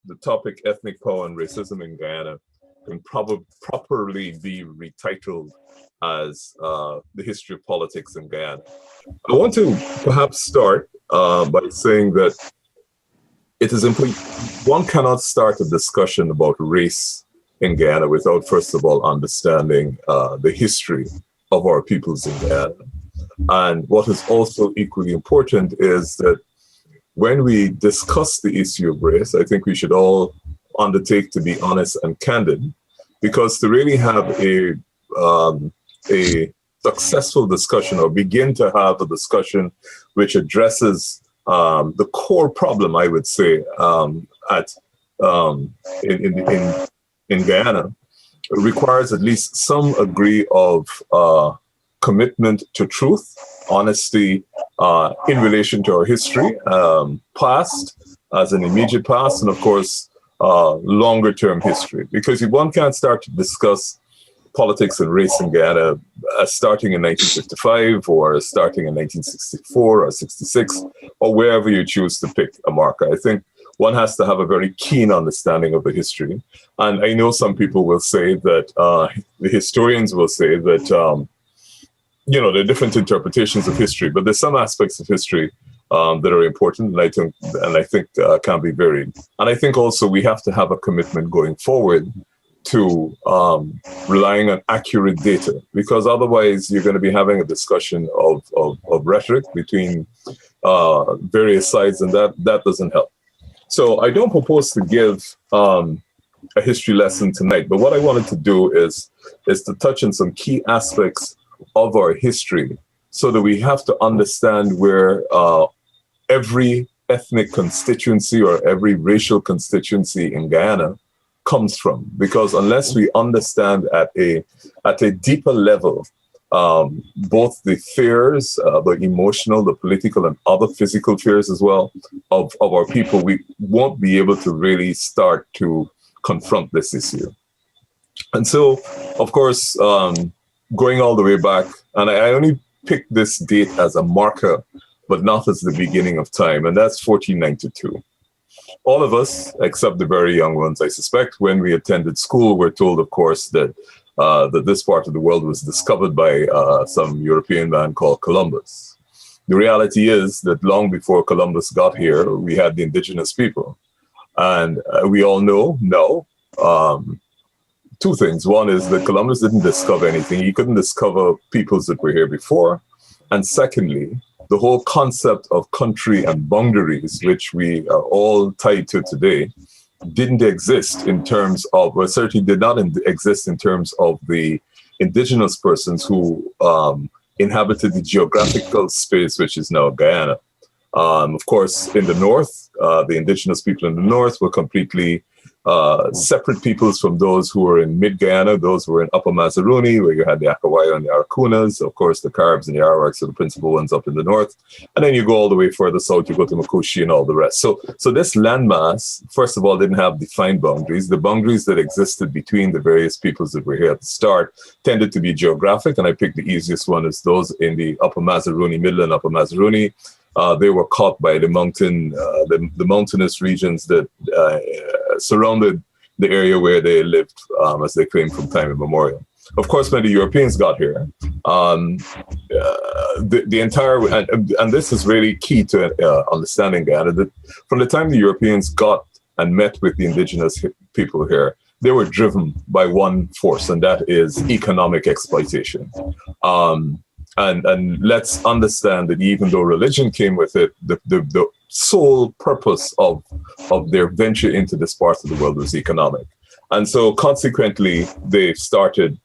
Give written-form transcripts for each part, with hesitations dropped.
the topic ethnic power and racism in Guyana can properly be retitled as the history of politics in Guyana. I want to perhaps start by saying that it is important. One cannot start a discussion about race in Guyana without, first of all, understanding the history of our peoples in Guyana. And what is also equally important is that when we discuss the issue of race, I think we should all undertake to be honest and candid, because to really have a successful discussion or begin to have a discussion which addresses the core problem, I would say, in Guyana, requires at least some degree of commitment to truth, honesty in relation to our history, past as an immediate past, and of course, longer term history. Because if one can't start to discuss politics and race in Guyana starting in 1955 or starting in 1964 or 66, or wherever you choose to pick a marker, I think one has to have a very keen understanding of the history. And I know some people will say that, the historians will say that, there are different interpretations of history, but there's some aspects of history that are important, and I think can be varied. And I think also we have to have a commitment going forward to relying on accurate data, because otherwise you're going to be having a discussion of rhetoric between various sides, and that doesn't help. So I don't propose to give a history lesson tonight, but what I wanted to do is to touch on some key aspects of our history so that we have to understand where every ethnic constituency or every racial constituency in Guyana comes from. Because unless we understand at a deeper level both the fears, the emotional, the political, and other physical fears as well of our people, we won't be able to really start to confront this issue. And so, of course, going all the way back, and I only picked this date as a marker, but not as the beginning of time, and that's 1492. All of us, except the very young ones, I suspect, when we attended school, were told, of course, that this part of the world was discovered by some European man called Columbus. The reality is that long before Columbus got here, we had the indigenous people. And we all know now, two things. One is that Columbus didn't discover anything. He couldn't discover peoples that were here before. And secondly, the whole concept of country and boundaries, which we are all tied to today, didn't exist in terms of, or certainly did not exist in terms of the indigenous persons who inhabited the geographical space, which is now Guyana. Of course, in the north, the indigenous people in the north were completely separate peoples from those who were in mid-Guyana, those who were in Upper Mazaruni, where you had the Akawaya and the Arakunas, of course, the Caribs and the Arawaks are the principal ones up in the north. And then you go all the way further south, you go to Makushi and all the rest. So this landmass, first of all, didn't have defined boundaries. The boundaries that existed between the various peoples that were here at the start tended to be geographic, and I picked the easiest one as those in the Upper Mazaruni, Middle and Upper Mazaruni. They were caught by the mountainous regions that surrounded the area where they lived, as they claimed from time immemorial. Of course, when the Europeans got here, the entire, and this is really key to understanding Guyana, that from the time the Europeans got and met with the indigenous people here, they were driven by one force, and that is economic exploitation. And let's understand that even though religion came with it, the sole purpose of their venture into this part of the world was economic. And so consequently, they started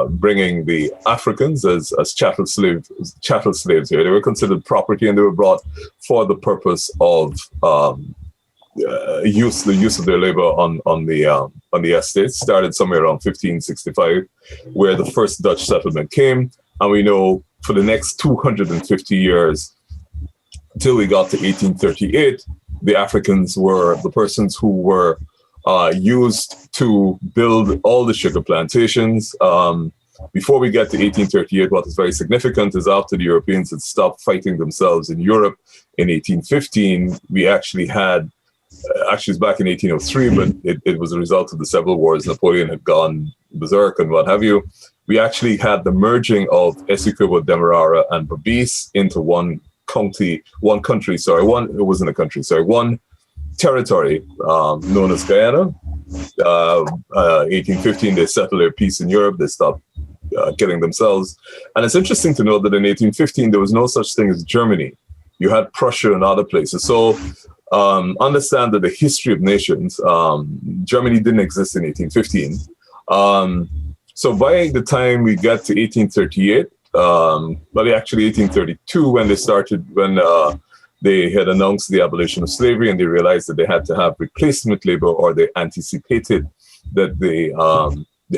bringing the Africans as chattel slaves here. They were considered property, and they were brought for the purpose of the use of their labor on the estates. Started somewhere around 1565, where the first Dutch settlement came. And we know for the next 250 years, until we got to 1838, the Africans were the persons who were used to build all the sugar plantations. Before we get to 1838, what is very significant is after the Europeans had stopped fighting themselves in Europe in 1815, we actually had actually it's back in 1803, but it was a result of the several wars. Napoleon had gone berserk and what have you. We actually had the merging of Essequibo, Demerara, and Berbice into one territory known as Guyana. 1815, they settled their peace in Europe. They stopped killing themselves. And it's interesting to note that in 1815, there was no such thing as Germany. You had Prussia and other places. So understand that the history of nations, Germany didn't exist in 1815. So by the time we get to 1838, actually 1832, when they had announced the abolition of slavery and they realized that they had to have replacement labor, or they anticipated that the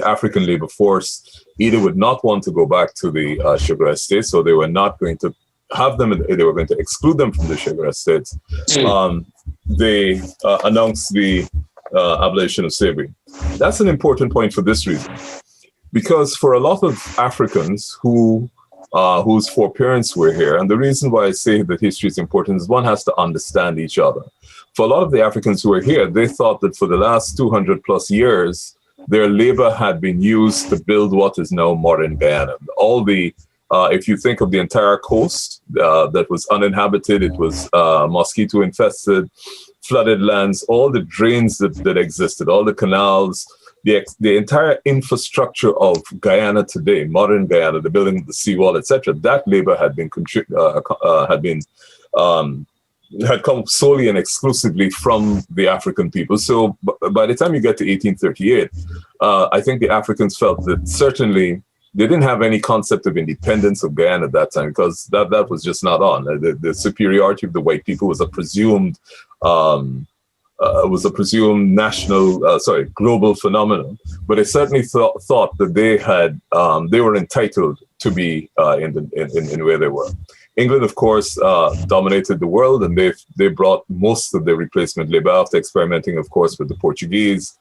African labor force either would not want to go back to the sugar estates, so they were not going to have them, they were going to exclude them from the sugar estates. They announced the abolition of slavery. That's an important point for this reason, because for a lot of Africans whose foreparents were here, and the reason why I say that history is important is one has to understand each other. For a lot of the Africans who were here, they thought that for the last 200 plus years, their labor had been used to build what is now modern Guyana. If you think of the entire coast that was uninhabited, it was mosquito infested, flooded lands, all the drains that existed, all the canals, the entire infrastructure of Guyana today, modern Guyana, the building of the seawall, etc., that labor had come solely and exclusively from the African people. So by the time you get to 1838, I think the Africans felt that certainly they didn't have any concept of independence of Guyana at that time, because that was just not on. The superiority of the white people was a presumed global phenomenon. But they certainly thought that they were entitled to be in where they were. England, of course, dominated the world, and they brought most of the replacement labor after experimenting, of course, with the Portuguese,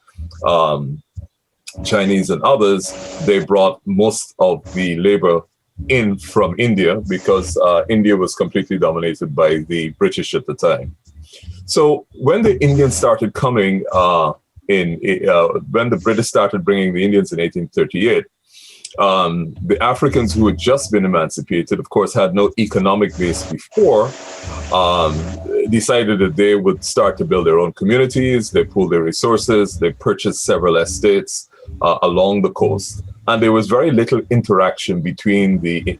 Chinese, and others. They brought most of the labor in from India, because India was completely dominated by the British at the time. So when the Indians started coming when the British started bringing the Indians in 1838, the Africans who had just been emancipated, of course, had no economic base before, decided that they would start to build their own communities. They pooled their resources. They purchased several estates along the coast. And there was very little interaction between the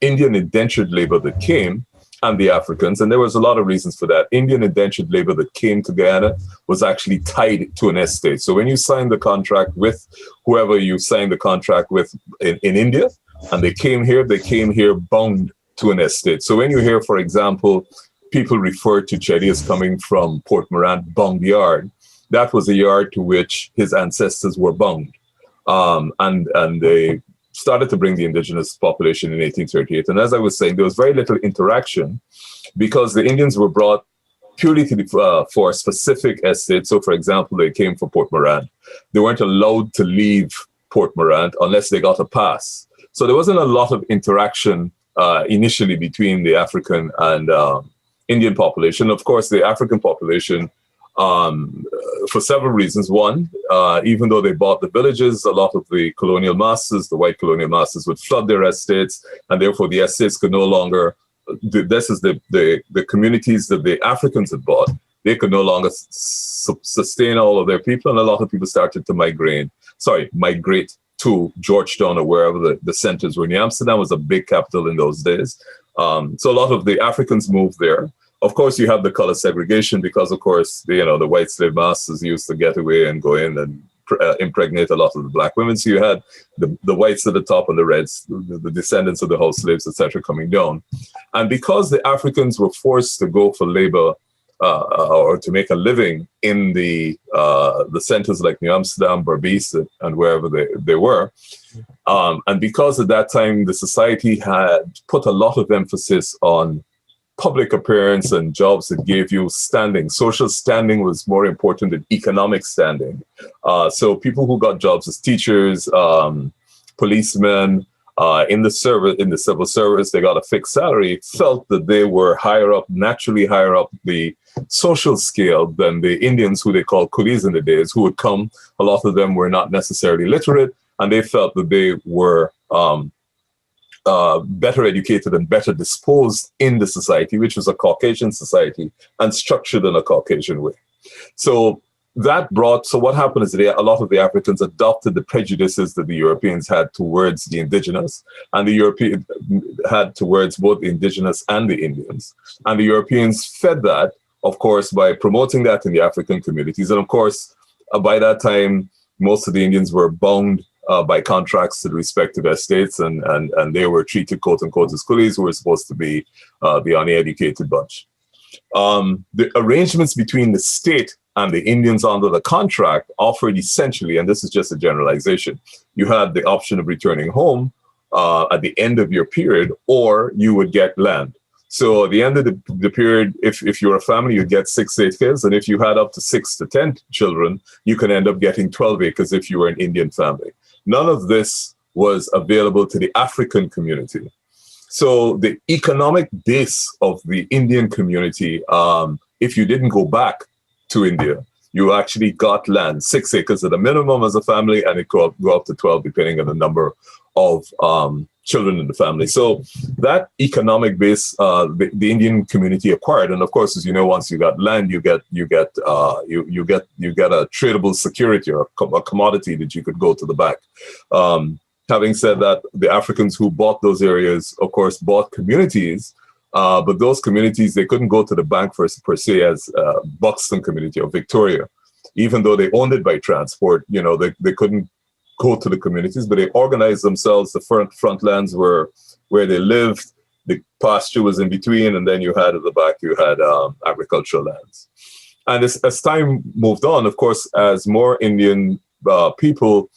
Indian indentured labor that came and the Africans. And there was a lot of reasons for that. Indian indentured labor that came to Guyana was actually tied to an estate. So when you sign the contract with whoever you signed the contract with in India, and they came here bound to an estate. So when you hear, for example, people refer to Chetty as coming from Port Morant bound yard, that was a yard to which his ancestors were bound. And they started to bring the indigenous population in 1838. And as I was saying, there was very little interaction, because the Indians were brought purely for specific estates. So, for example, they came for Port Morant. They weren't allowed to leave Port Morant unless they got a pass. So there wasn't a lot of interaction initially between the African and Indian population. Of course, the African population, for several reasons. One, even though they bought the villages, a lot of the colonial masters, the white colonial masters, would flood their estates, and therefore the estates could no longer, the communities that the Africans had bought, they could no longer sustain all of their people, and a lot of people started to migrate to Georgetown or wherever the centers were. New Amsterdam was a big capital in those days. So a lot of the Africans moved there. Of course, you have the color segregation, because, of course, the white slave masters used to get away and go in and impregnate a lot of the black women. So you had the whites at the top and the reds, the descendants of the house slaves, etc., coming down. And because the Africans were forced to go for labor or to make a living in the centers like New Amsterdam, Berbice, and wherever they were, and because at that time the society had put a lot of emphasis on public appearance and jobs that gave you standing. Social standing was more important than economic standing. So people who got jobs as teachers, policemen, in the civil service, they got a fixed salary, felt that they were naturally higher up the social scale than the Indians, who they called coolies in the days, who would come. A lot of them were not necessarily literate, and they felt that they were better educated and better disposed in the society, which was a Caucasian society and structured in a Caucasian way. So what happened is that a lot of the Africans adopted the prejudices that the Europeans had towards the indigenous, and the Europeans had towards both the indigenous and the Indians. And the Europeans fed that, of course, by promoting that in the African communities. And of course, by that time, most of the Indians were bound by contracts to the respective estates, and they were treated, quote unquote, as coolies, who were supposed to be the uneducated bunch. The arrangements between the state and the Indians under the contract offered essentially, and this is just a generalization, you had the option of returning home at the end of your period, or you would get land. So at the end of the period, if you're a family, you'd get 6 acres. And if you had up to 6 to 10 children, you can end up getting 12 acres if you were an Indian family. None of this was available to the African community. So the economic base of the Indian community, if you didn't go back to India, you actually got land, 6 acres at a minimum as a family, and it go up to 12, depending on the number of children in the family. So that economic base, the Indian community acquired, and of course, as you know, once you got land, you get a tradable security, or a commodity that you could go to the bank. Having said that, the Africans who bought those areas, of course, bought communities, but those communities, they couldn't go to the bank per se as Buxton community or Victoria, even though they owned it by transport. They couldn't go to the communities, but they organized themselves. The front lands were where they lived. The pasture was in between, and then you had at the back, you had agricultural lands. And as time moved on, of course, as more Indian people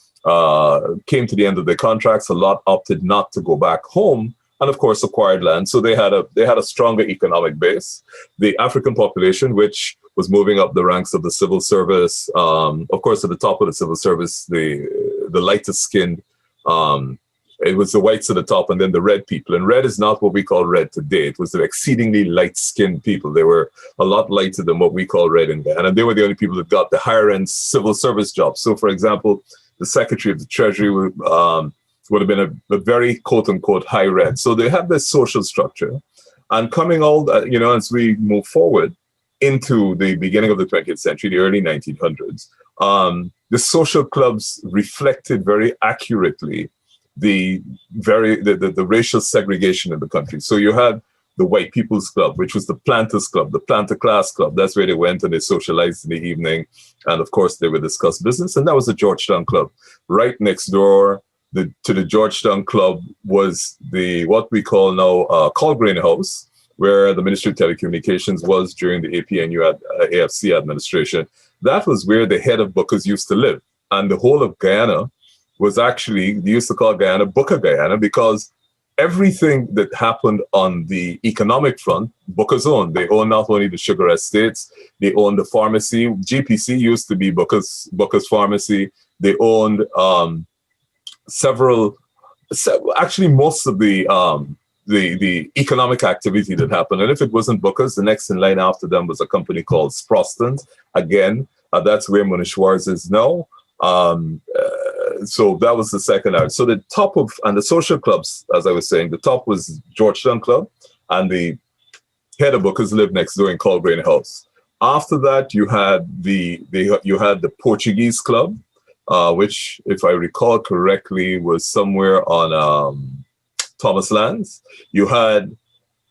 came to the end of their contracts, a lot opted not to go back home, and of course acquired land. So they had a stronger economic base. The African population, which was moving up the ranks of the civil service, of course, at the top of the civil service, the lightest skinned, it was the whites at the top, and then the red people. And red is not what we call red today. It was the exceedingly light-skinned people. They were a lot lighter than what we call red in Guyana. And they were the only people that got the higher-end civil service jobs. So, for example, the Secretary of the Treasury would have been a very, quote-unquote, high red. So they had this social structure. And coming as we move forward into the beginning of the 20th century, the early 1900s, the social clubs reflected very accurately the racial segregation in the country. So you had the White People's Club, which was the Planters Club, the Planter Class Club. That's where they went and they socialized in the evening. And of course, they would discuss business. And that was the Georgetown Club. Right next door to the Georgetown Club was what we call now Colgrain House, where the Ministry of Telecommunications was during the APNU AFC administration. That was where the head of bookers used to live. And the whole of Guyana was actually, they used to call Guyana Booker Guyana, because everything that happened on the economic front, bookers owned. They owned not only the sugar estates, they owned the pharmacy. GPC used to be Booker's Pharmacy. They owned actually most of the economic activity that happened. And if it wasn't Booker's, the next in line after them was a company called Sproston's. Again, that's where Munishwar's is now. So that was the second area. So the top and the social clubs, as I was saying, the top was Georgetown Club, and the head of Booker's lived next door in Colgrain House. After that, you had the Portuguese Club, which, if I recall correctly, was somewhere on Thomas Lands. You had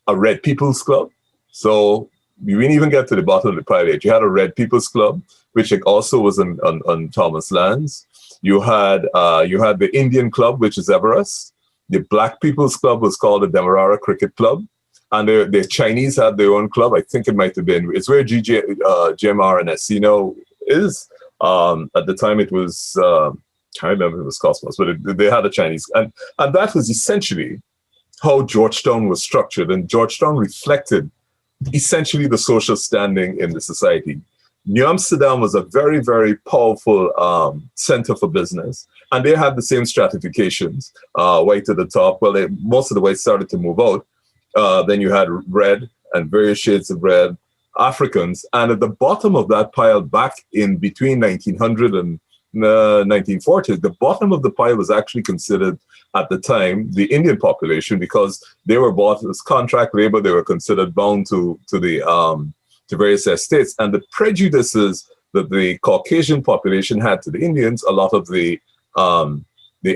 a Red People's Club. So you didn't even get to the bottom of the pile yet. You had a Red People's Club, which also was on Thomas Lands. You had the Indian Club, which is Everest. The Black People's Club was called the Demerara Cricket Club. And the Chinese had their own club. I think it might have been, it's where GMR and Essino is. At the time it was, I can't remember if it was Cosmos, but they had a Chinese. And that was essentially how Georgetown was structured. And Georgetown reflected essentially the social standing in the society. New Amsterdam was a very, very powerful center for business. And they had the same stratifications, white at the top. Well, most of the whites started to move out. Then you had red and various shades of red. Africans. And at the bottom of that pile, back in between 1900 and 1940, the bottom of the pile was actually considered at the time the Indian population, because they were bought as contract labor. They were considered bound to various estates, and the prejudices that the Caucasian population had to the Indians, a lot of the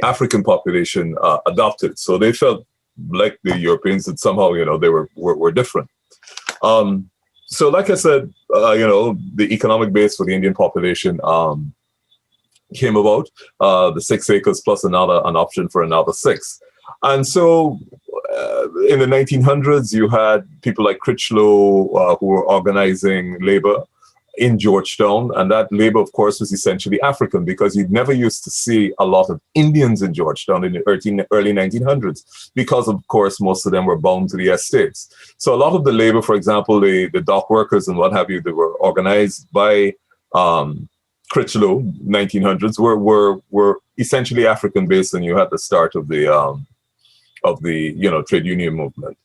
African population adopted. So they felt like the Europeans, that somehow, they were different. So like I said, the economic base for the Indian population came about, the 6 acres plus an option for another 6. And so in the 1900s, you had people like Critchlow who were organizing labor in Georgetown. And that labor, of course, was essentially African, because you'd never used to see a lot of Indians in Georgetown in the early 1900s, because, of course, most of them were bound to the estates. So a lot of the labor, for example, the dock workers and what have you, they were organized by Critchlow, 1900s, were essentially African based, and you had the start of the trade union movement.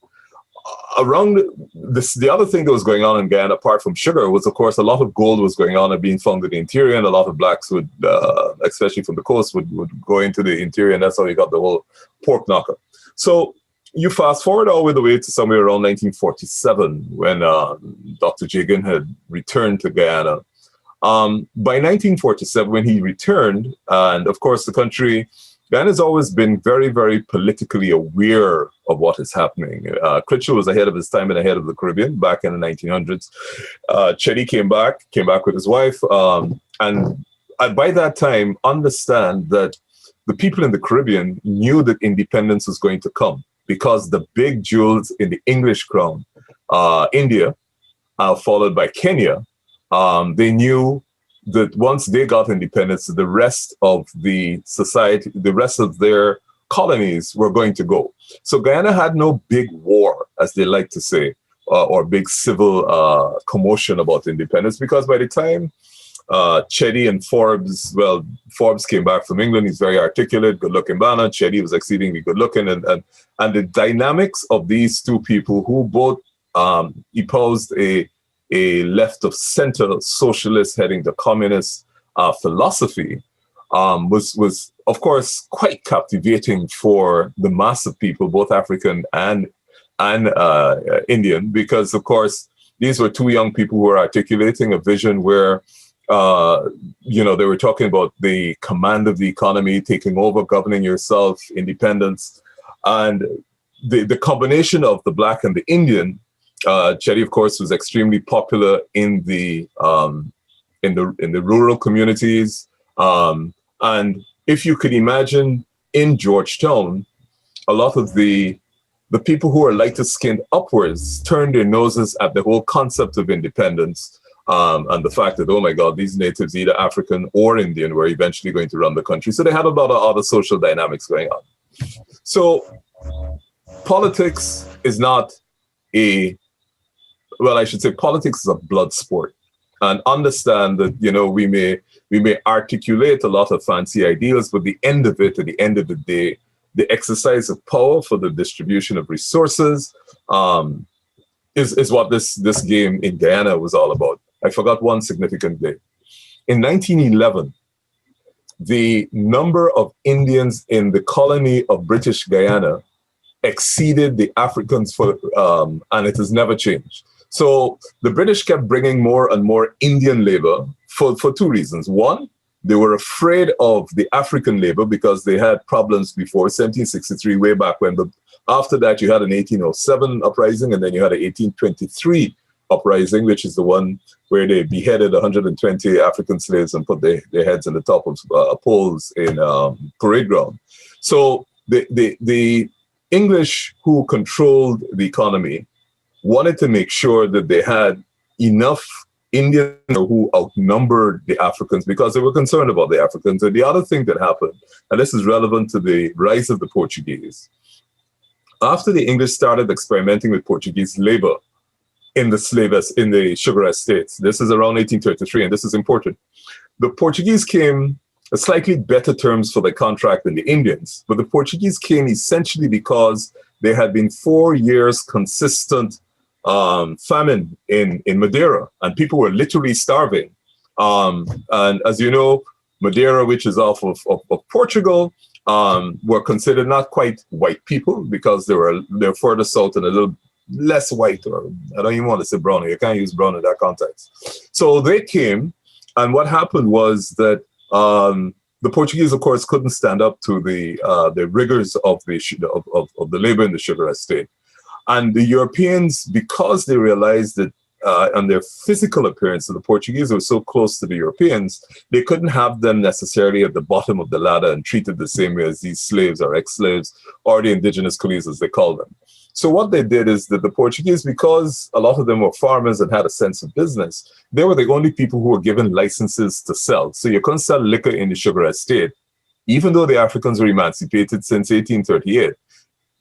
Around this, the other thing that was going on in Guyana, apart from sugar, was, of course, a lot of gold was going on and being found in the interior, and a lot of blacks would, especially from the coast, would go into the interior, and that's how you got the whole pork knocker. So you fast forward all the way to somewhere around 1947, when Dr. Jagan had returned to Guyana. By 1947, when he returned, and of course, Guyana has always been very, very politically aware of what is happening. Critchlow was ahead of his time and ahead of the Caribbean back in the 1900s. Chetty came back with his wife. And by that time, understand that the people in the Caribbean knew that independence was going to come, because the big jewels in the English crown, India, followed by Kenya, they knew that once they got independence, the rest of the society, the rest of their colonies were going to go. So Guyana had no big war, as they like to say, or big civil commotion about independence, because by the time Chetty and Forbes came back from England. He's very articulate, good-looking banner. Chetty was exceedingly good-looking, and the dynamics of these two people, who both espoused a left of center socialist heading the communist philosophy, was of course quite captivating for the mass of people, both African and Indian, because of course these were two young people who were articulating a vision where they were talking about the command of the economy, taking over, governing yourself, independence, and the combination of the Black and the Indian. Chetty, of course, was extremely popular in the rural communities, and if you could imagine, in Georgetown, a lot of the people who are lighter skinned upwards turned their noses at the whole concept of independence, and the fact that, oh my God, these natives, either African or Indian, were eventually going to run the country. So they had a lot of other social dynamics going on. So politics is not politics is a blood sport. And understand that, we may articulate a lot of fancy ideals, but at the end of the day, the exercise of power for the distribution of resources is what this game in Guyana was all about. I forgot one significant day. In 1911, the number of Indians in the colony of British Guyana exceeded the Africans, and it has never changed. So the British kept bringing more and more Indian labor for two reasons. One, they were afraid of the African labor because they had problems before 1763, way back when. But after that, you had an 1807 uprising, and then you had an 1823 uprising, which is the one where they beheaded 120 African slaves and put their heads on the top of poles in parade ground. So the English, who controlled the economy, wanted to make sure that they had enough Indians who outnumbered the Africans, because they were concerned about the Africans. And the other thing that happened, and this is relevant to the rise of the Portuguese, after the English started experimenting with Portuguese labor in the sugar estates, this is around 1833, and this is important. The Portuguese came a slightly better terms for the contract than the Indians, but the Portuguese came essentially because there had been 4 years consistent famine in Madeira, and people were literally starving. And as you know, Madeira, which is off of Portugal, were considered not quite white people because they're further south and a little less white, or I don't even want to say brown. You can't use brown in that context. So they came, and what happened was that the Portuguese, of course, couldn't stand up to the rigors of the labor in the sugar estate. And the Europeans, because they realized that on their physical appearance, the Portuguese were so close to the Europeans, they couldn't have them necessarily at the bottom of the ladder and treated the same way as these slaves or ex-slaves or the indigenous coolies, as they call them. So what they did is that the Portuguese, because a lot of them were farmers and had a sense of business, they were the only people who were given licenses to sell. So you couldn't sell liquor in the sugar estate, even though the Africans were emancipated since 1838.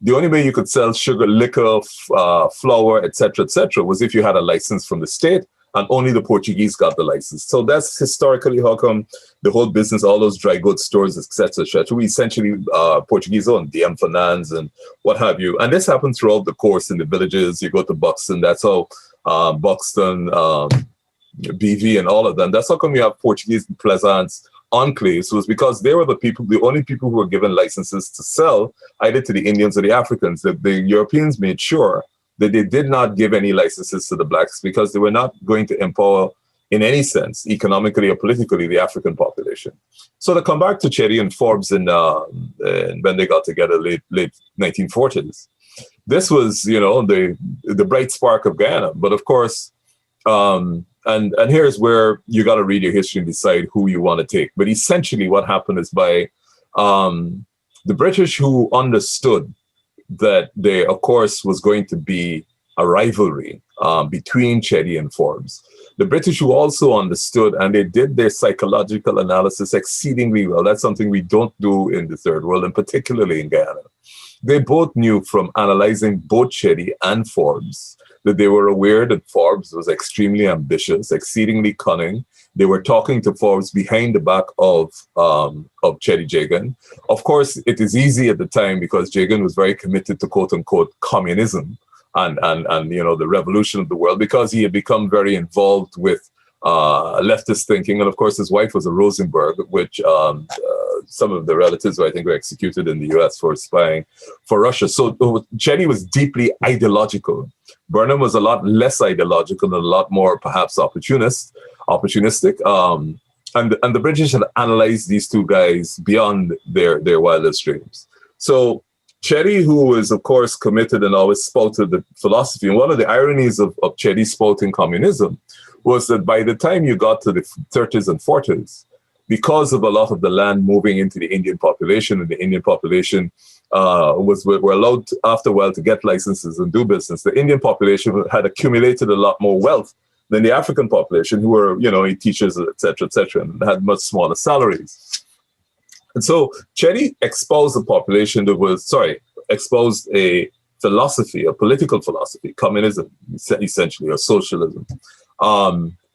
The only way you could sell sugar, liquor, flour, etc., was if you had a license from the state, and only the Portuguese got the license. So that's historically how come the whole business, all those dry goods stores, etc., we essentially Portuguese owned, DM Finance and what have you. And this happened throughout the course in the villages. You go to Buxton, that's how Buxton, BV, and all of them. That's how come you have Portuguese and Pleasance enclaves, was because they were the only people who were given licenses to sell either to the Indians or the Africans. The Europeans made sure that they did not give any licenses to the blacks because they were not going to empower in any sense, economically or politically, the African population. So to come back to Cherry and Forbes and when they got together late 1940s, this was, the bright spark of Guyana. But of course, and here's where you got to read your history and decide who you want to take. But essentially what happened is by the British, who understood that there, of course, was going to be a rivalry between Chetty and Forbes. The British, who also understood, and they did their psychological analysis exceedingly well. That's something we don't do in the third world, and particularly in Guyana. They both knew from analyzing both Chetty and Forbes that they were aware that Forbes was extremely ambitious, exceedingly cunning. They were talking to Forbes behind the back of Chetty Jagan. Of course, it is easy at the time because Jagan was very committed to quote unquote communism and the revolution of the world, because he had become very involved with leftist thinking. And of course, his wife was a Rosenberg, which some of the relatives, I think, were executed in the US for spying for Russia. So Chetty was deeply ideological. Burnham was a lot less ideological and a lot more perhaps opportunistic. And the British had analyzed these two guys beyond their wildest dreams. So Chetty, who was, of course, committed and always spouted the philosophy, and one of the ironies of Chetty spouting communism was that by the time you got to the 30s and 40s, because of a lot of the land moving into the Indian population, and the Indian population were allowed after a while to get licenses and do business, the Indian population had accumulated a lot more wealth than the African population, who were, teachers, et cetera, and had much smaller salaries. And so Chetty exposed exposed a philosophy, a political philosophy, communism, essentially, or socialism,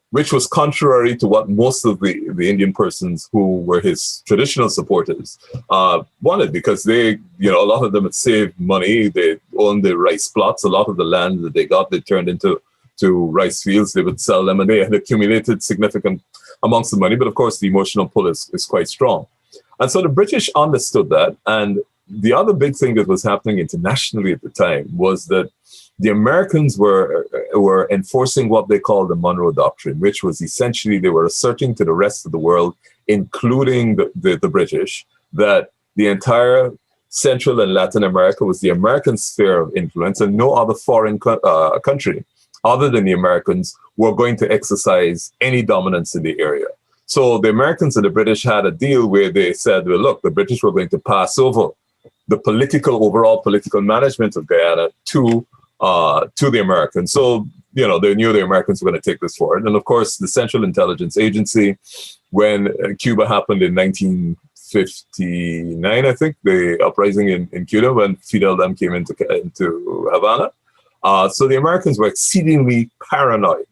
which was contrary to what most of the Indian persons who were his traditional supporters wanted, because they, a lot of them had saved money. They owned the rice plots. A lot of the land that they got, they turned into rice fields. They would sell them, and they had accumulated significant amounts of money. But of course, the emotional pull is quite strong. And so the British understood that. And the other big thing that was happening internationally at the time was that the Americans were enforcing what they called the Monroe Doctrine, which was essentially they were asserting to the rest of the world, including the British, that the entire Central and Latin America was the American sphere of influence, and no other foreign country other than the Americans were going to exercise any dominance in the area. So the Americans and the British had a deal where they said, well, look, the British were going to pass over the overall political management of Guyana to the Americans. So, they knew the Americans were going to take this forward. And of course, the Central Intelligence Agency, when Cuba happened in 1959, I think, the uprising in Cuba, when Fidel then came into Havana. So the Americans were exceedingly paranoid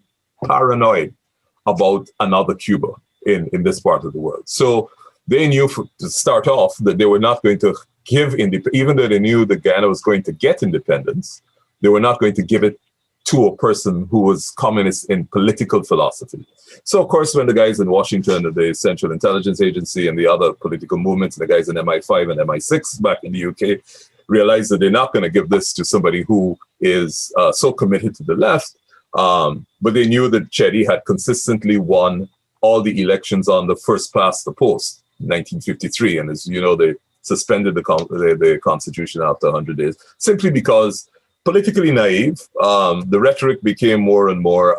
about another Cuba in this part of the world. So they knew to start off that they were not going to give even though they knew that Guyana was going to get independence, they were not going to give it to a person who was communist in political philosophy. So, of course, when the guys in Washington, the Central Intelligence Agency and the other political movements, and the guys in MI5 and MI6 back in the UK, realized that they're not going to give this to somebody who is so committed to the left, but they knew that Chedi had consistently won all the elections on the first past the post, 1953. And as you know, they suspended the constitution after 100 days, simply because politically naive, the rhetoric became more and more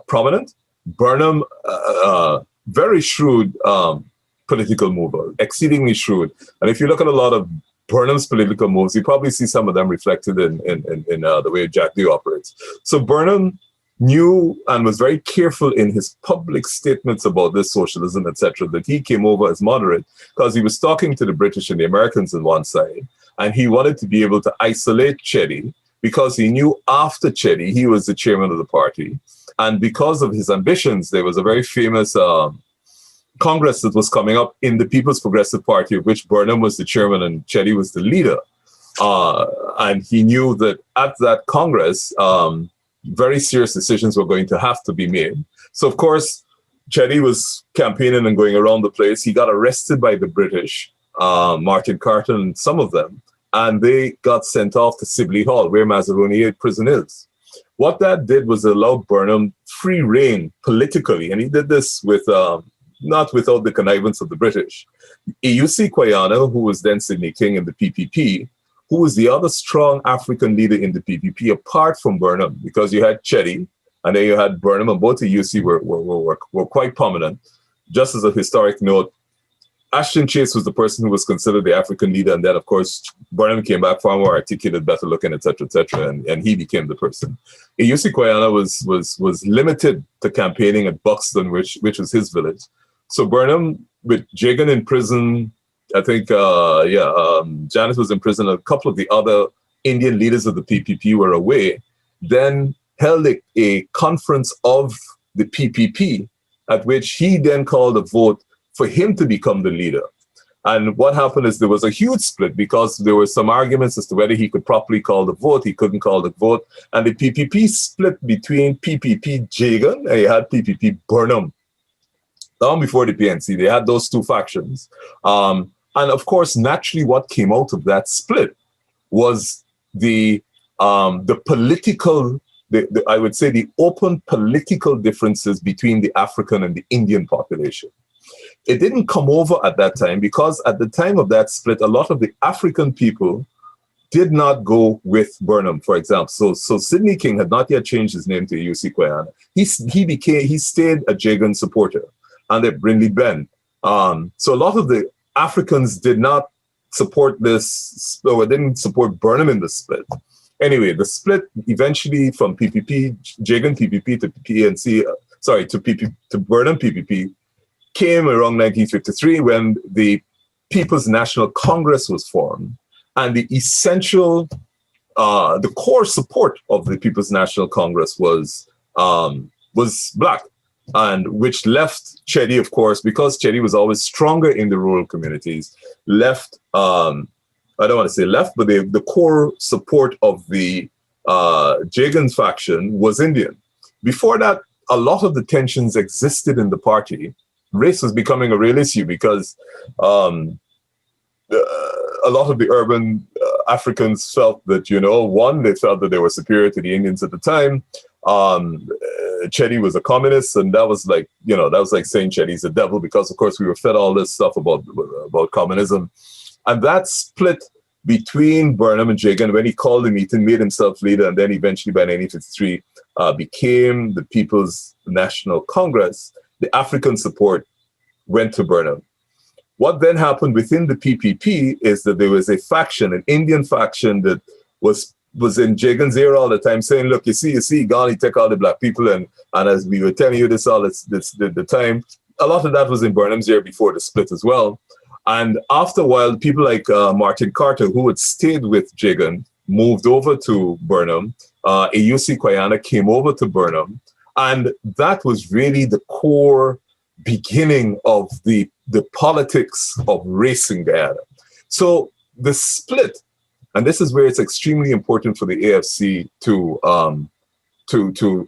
prominent. Burnham, very shrewd political mover, exceedingly shrewd. And if you look at a lot of Burnham's political moves, you probably see some of them reflected in the way Jack D operates. So Burnham knew and was very careful in his public statements about this socialism, etc., that he came over as moderate because he was talking to the British and the Americans on one side, and he wanted to be able to isolate Chedi because he knew after Chedi, he was the chairman of the party. And because of his ambitions, there was a very famous Congress that was coming up in the People's Progressive Party, of which Burnham was the chairman and Chedi was the leader. And he knew that at that Congress, very serious decisions were going to have to be made. So, of course, Chedi was campaigning and going around the place. He got arrested by the British, Martin Carter and some of them, and they got sent off to Sibley Hall, where Mazzaroni prison is. What that did was allow Burnham free reign politically, and he did this with not without the connivance of the British. A.U.C. Guyana, who was then Sidney King in the PPP, who was the other strong African leader in the PPP, apart from Burnham, because you had Chedi, and then you had Burnham, and both A.U.C. were quite prominent. Just as a historic note, Ashton Chase was the person who was considered the African leader, and then, of course, Burnham came back far more articulate, better looking, etc., and he became the person. A.U.C. Guyana was limited to campaigning at Buxton, which was his village. So Burnham, with Jagan in prison, I think, Janet was in prison, a couple of the other Indian leaders of the PPP were away, then held a conference of the PPP, at which he then called a vote for him to become the leader. And what happened is there was a huge split because there were some arguments as to whether he could properly call the vote. He couldn't call the vote. And the PPP split between PPP Jagan and you had PPP Burnham. Long before the PNC, they had those two factions. And of course, naturally, what came out of that split was the political, I would say, the open political differences between the African and the Indian population. It didn't come over at that time because at the time of that split, a lot of the African people did not go with Burnham, for example. So Sidney King had not yet changed his name to A.U.C. Guyana. He stayed a Jagan supporter, and at Brindley Bend. So a lot of the Africans did not support this, or didn't support Burnham in the split. Anyway, the split eventually from PPP, Jagan PPP to PNC, to Burnham PPP, came around 1953 when the People's National Congress was formed, and the essential, the core support of the People's National Congress was Black, and which left Chedi, of course, because Chedi was always stronger in the rural communities, left, I don't want to say left, but the core support of the Jagan faction was Indian. Before that, a lot of the tensions existed in the party. Race was becoming a real issue because a lot of the urban Africans felt that, one, they felt that they were superior to the Indians at the time. Chedi was a communist, and that was like saying Chedi's the devil because, of course, we were fed all this stuff about communism. And that split between Burnham and Jagan, when he called the meeting, made himself leader, and then eventually by 1953 became the People's National Congress. The African support went to Burnham. What then happened within the PPP is that there was a faction, an Indian faction that was in Jagan's ear all the time saying, look, you see, Ghani take all the Black people, and as we were telling you this all the time, a lot of that was in Burnham's ear before the split as well. And after a while, people like Martin Carter, who had stayed with Jagan, moved over to Burnham. A.U.C. Guyana came over to Burnham. And that was really the core beginning of the politics of race in Guyana. So the split And this is where it's extremely important for the AFC to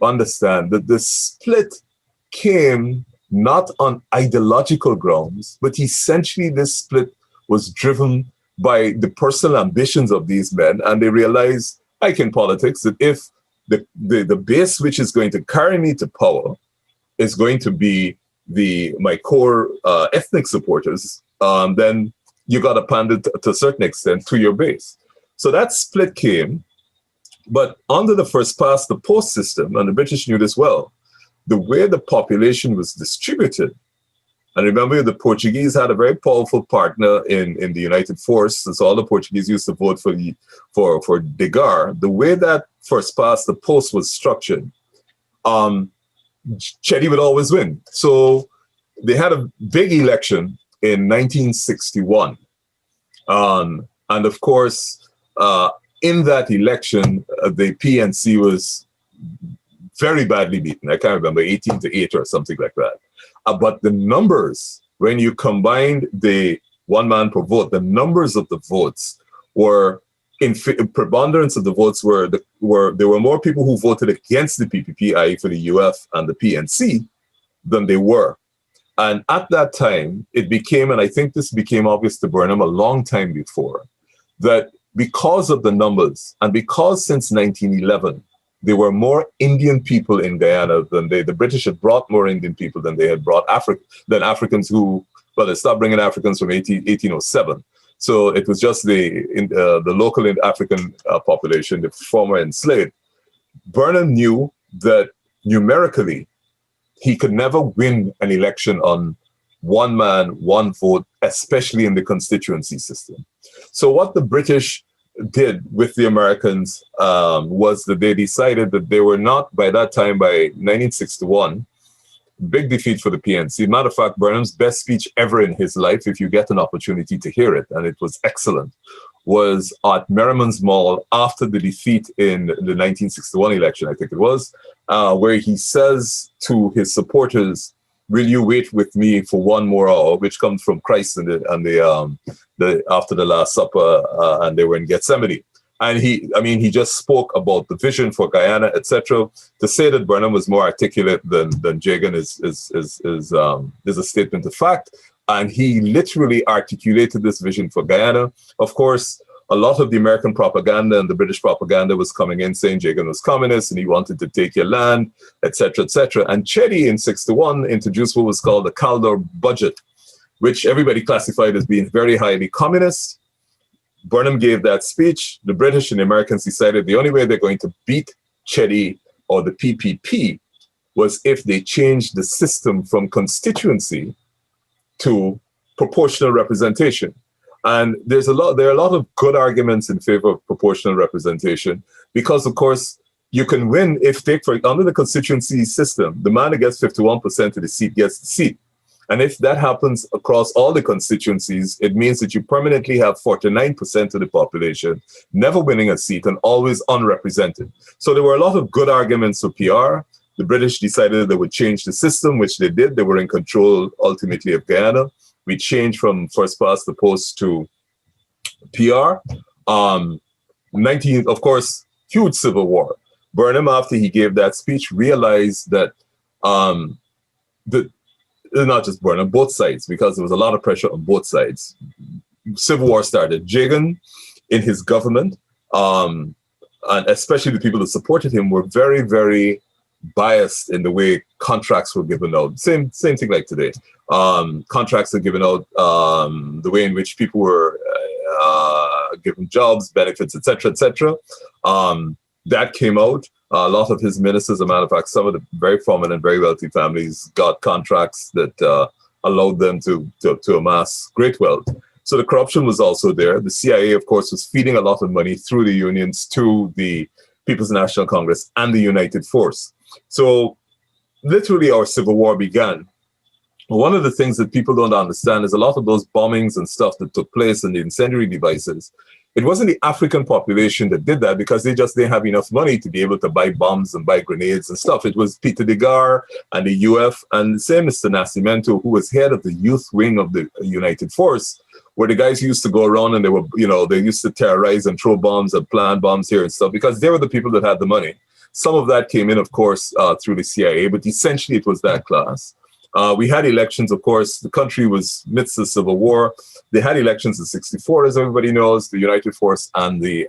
understand that the split came not on ideological grounds, but essentially this split was driven by the personal ambitions of these men. And they realized, like in politics, that if the base which is going to carry me to power is going to be my core ethnic supporters, then you got to pander to a certain extent to your base. So that split came, but under the first past the post system, and the British knew this well, the way the population was distributed, and remember the Portuguese had a very powerful partner in the United Force, so all the Portuguese used to vote for De Gaulle. The way that first past the post was structured, Chedi would always win. So they had a big election in 1961. And of course, in that election, the PNC was very badly beaten. I can't remember, 18-8 or something like that. But the numbers, when you combined the one man per vote, the numbers of the votes were, preponderance of the votes there were more people who voted against the PPP, i.e. for the UF and the PNC, than they were. And at that time, it became, and I think this became obvious to Burnham a long time before, that because of the numbers, and because since 1911, there were more Indian people in Guyana than the British had brought more Indian people than they had brought Africans who, well, they stopped bringing Africans from 1807. So it was just the local African population, the former enslaved. Burnham knew that numerically, he could never win an election on one man, one vote, especially in the constituency system. So what the British did with the Americans was that they decided that they were not, by that time, by 1961, big defeat for the PNC. Matter of fact, Burnham's best speech ever in his life, if you get an opportunity to hear it, and it was excellent, was at Merriman's Mall after the defeat in the 1961 election, I think it was, where he says to his supporters, "Will you wait with me for one more hour?" Which comes from Christ and the after the Last Supper, and they were in Gethsemane. And he just spoke about the vision for Guyana, etc. To say that Burnham was more articulate than Jagan is a statement of fact. And he literally articulated this vision for Guyana. Of course, a lot of the American propaganda and the British propaganda was coming in saying Jagan was communist and he wanted to take your land, etc., etc. And Chedi in 61 introduced what was called the Caldor budget, which everybody classified as being very highly communist. Burnham gave that speech. The British and the Americans decided the only way they're going to beat Chedi or the PPP was if they changed the system from constituency to proportional representation. And there are a lot of good arguments in favor of proportional representation because, of course, you can win if, under the constituency system, the man who gets 51% of the seat gets the seat. And if that happens across all the constituencies, it means that you permanently have 49% of the population never winning a seat and always unrepresented. So there were a lot of good arguments for PR. The British decided they would change the system, which they did. They were in control ultimately of Guyana. We changed from first past the post to PR. Of course, huge civil war. Burnham, after he gave that speech, realized that not just Burnham, both sides, because there was a lot of pressure on both sides. Civil war started. Jagan, in his government, and especially the people that supported him, were very, very biased in the way contracts were given out. Same thing like today. Contracts are given out, the way in which people were given jobs, benefits, etc., etc. That came out. A lot of his ministers, as a matter of fact, some of the very prominent, very wealthy families got contracts that allowed them to amass great wealth. So the corruption was also there. The CIA, of course, was feeding a lot of money through the unions to the People's National Congress and the United Force. So literally our civil war began. One of the things that people don't understand is a lot of those bombings and stuff that took place and the incendiary devices, it wasn't the African population that did that because they just didn't have enough money to be able to buy bombs and buy grenades and stuff. It was Peter De Gaulle and the UF and the same Mr. Nascimento, who was head of the youth wing of the United Force, were the guys who used to go around and they used to terrorize and throw bombs and plant bombs here and stuff, because they were the people that had the money. Some of that came in, of course, through the CIA, but essentially it was that class. We had elections, of course. The country was midst of civil war. They had elections in '64, as everybody knows. The United Force and the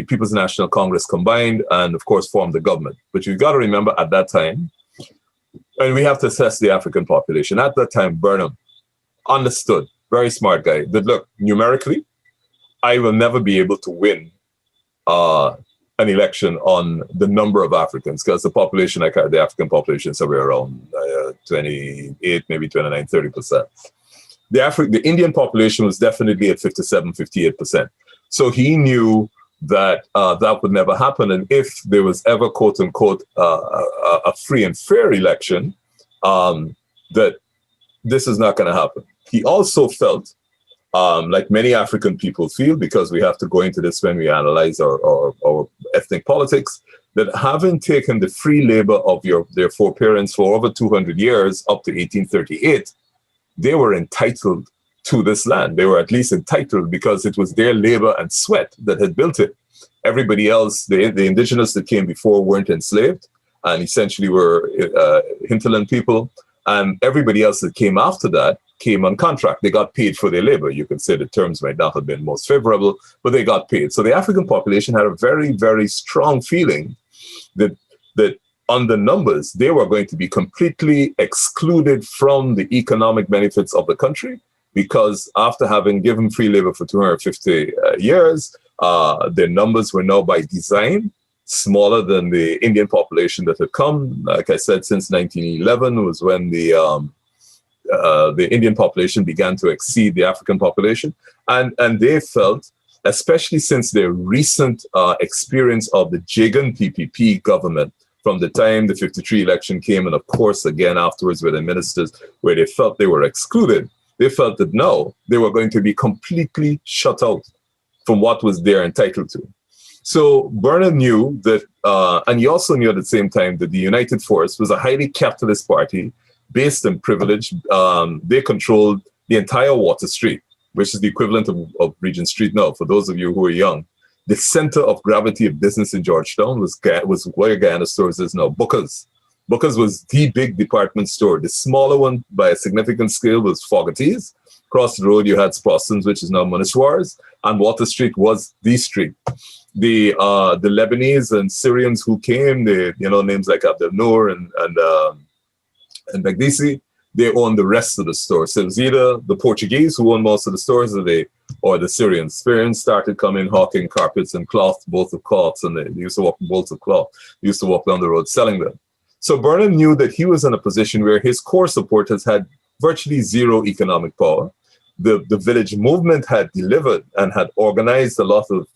People's National Congress combined, and of course formed the government. But you've got to remember, at that time, and we have to assess the African population. At that time, Burnham understood, very smart guy, that look, numerically, I will never be able to win an election on the number of Africans, because the population, the African population is somewhere around 28, maybe 29, 30%. The Indian population was definitely at 57, 58%. So he knew that that would never happen. And if there was ever, quote unquote, a free and fair election, that this is not going to happen. He also felt, like many African people feel, because we have to go into this when we analyze our ethnic politics, that having taken the free labor of their foreparents for over 200 years, up to 1838, they were entitled to this land. They were at least entitled because it was their labor and sweat that had built it. Everybody else, the indigenous that came before, weren't enslaved and essentially were hinterland people. And everybody else that came after that came on contract. They got paid for their labor. You can say the terms might not have been most favorable, but they got paid. So the African population had a very, very strong feeling that on the numbers, they were going to be completely excluded from the economic benefits of the country, because after having given free labor for 250 years, their numbers were now by design smaller than the Indian population that had come. Like I said, since 1911 was when the Indian population began to exceed the African population. And they felt, especially since their recent experience of the Jagan PPP government, from the time the 53 election came, and of course, again, afterwards with the ministers, where they felt they were excluded, they felt that no, they were going to be completely shut out from what was they're entitled to. So Burnham knew that, and he also knew at the same time that the United Force was a highly capitalist party based in privilege. They controlled the entire Water Street, which is the equivalent of Regent Street now, for those of you who are young. The center of gravity of business in Georgetown was where Guyana Stores is now, Booker's. Booker's was the big department store. The smaller one by a significant scale was Fogarty's. Across the road, you had Sproston's, which is now Muniswar's, and Water Street was the street. The Lebanese and Syrians who came, names like Abdel Noor and Bagdisi, they owned the rest of the stores. So it was either the Portuguese who owned most of the stores, or the Syrians. Syrians started coming hawking carpets and cloth, both of cloths, and they used to walk bolts of cloth. They used to walk down the road selling them. So Burnham knew that he was in a position where his core supporters had virtually zero economic power. The village movement had delivered and had organized a lot of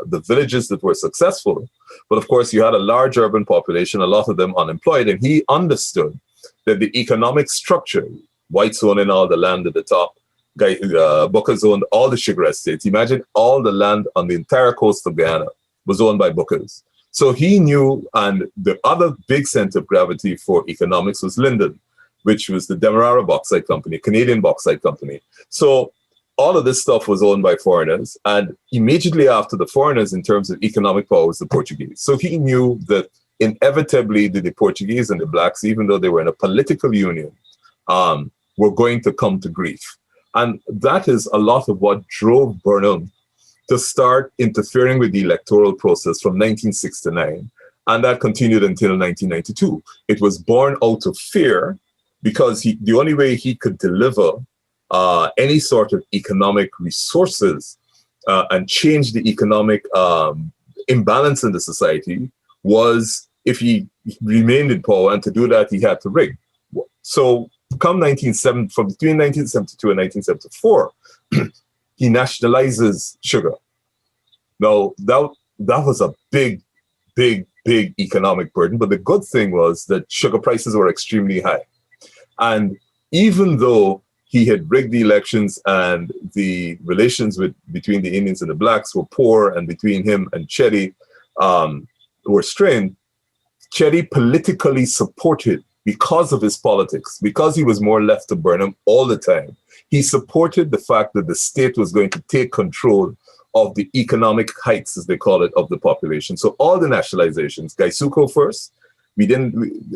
the villages that were successful. But of course, you had a large urban population, a lot of them unemployed, and he understood that the economic structure, whites owning all the land at the top, Bookers owned all the sugar estates. Imagine all the land on the entire coast of Guyana was owned by Bookers. So he knew, and the other big center of gravity for economics was Linden, which was the Demerara Bauxite Company, Canadian Bauxite Company. So all of this stuff was owned by foreigners, and immediately after the foreigners in terms of economic power was the Portuguese. So he knew that inevitably the Portuguese and the blacks, even though they were in a political union, were going to come to grief. And that is a lot of what drove Burnham to start interfering with the electoral process from 1969. And that continued until 1992. It was born out of fear, because the only way he could deliver any sort of economic resources and change the economic imbalance in the society was if he remained in power, and to do that, he had to rig. So from between 1972 and 1974, he nationalizes sugar. Now, that was a big economic burden, but the good thing was that sugar prices were extremely high. And even though he had rigged the elections and the relations between the Indians and the blacks were poor, and between him and Chetty were strained, Chetty politically supported, because of his politics, because he was more left to Burnham all the time, He supported the fact that the state was going to take control of the economic heights, as they call it, of the population. So all the nationalizations, Gaisuco first,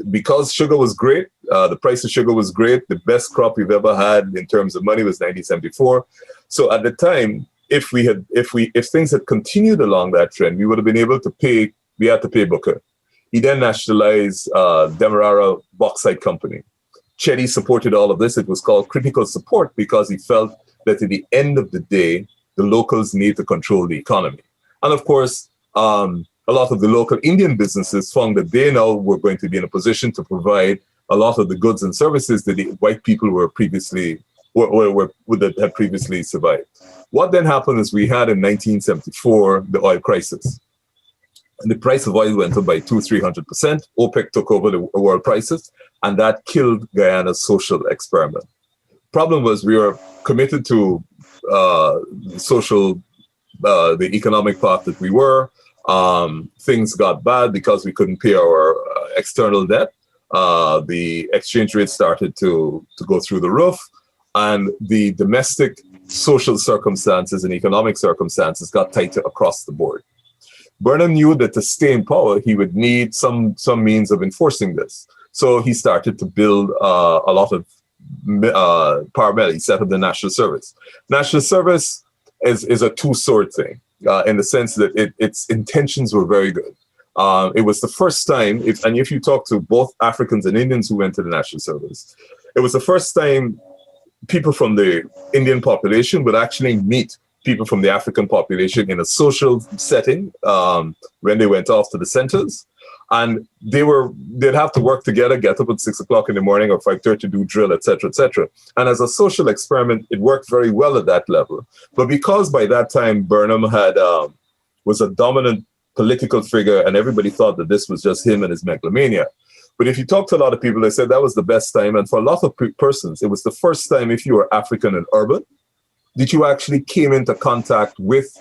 because sugar was great, the price of sugar was great, the best crop we've ever had in terms of money was 1974. So at the time, if things had continued along that trend, we would have been able to pay, we had to pay Booker. He then nationalized Demerara Bauxite Company. Chetty supported all of this. It was called critical support because he felt that at the end of the day, the locals need to control the economy. And of course, a lot of the local Indian businesses found that they now were going to be in a position to provide a lot of the goods and services that the white people were previously, that had previously survived. What then happened is we had in 1974, the oil crisis. And the price of oil went up by 200-300%. OPEC took over the world prices, and that killed Guyana's social experiment. Problem was we were committed to the economic path that we were. Things got bad because we couldn't pay our external debt. The exchange rate started to go through the roof, and the domestic social circumstances and economic circumstances got tighter across the board. Burnham knew that to stay in power, he would need some means of enforcing this. So he started to build a lot of paramilitary. He set up the National Service. National Service is a two-sword thing in the sense that its intentions were very good. It was the first time, if you talk to both Africans and Indians who went to the National Service, it was the first time people from the Indian population would actually meet people from the African population in a social setting when they went off to the centers. And they'd have to work together, get up at 6 o'clock in the morning or 5:30 to do drill, et cetera, et cetera. And as a social experiment, it worked very well at that level. But because by that time, Burnham was a dominant political figure and everybody thought that this was just him and his megalomania. But if you talk to a lot of people, they said that was the best time. And for a lot of persons, it was the first time, if you were African and urban, that you actually came into contact with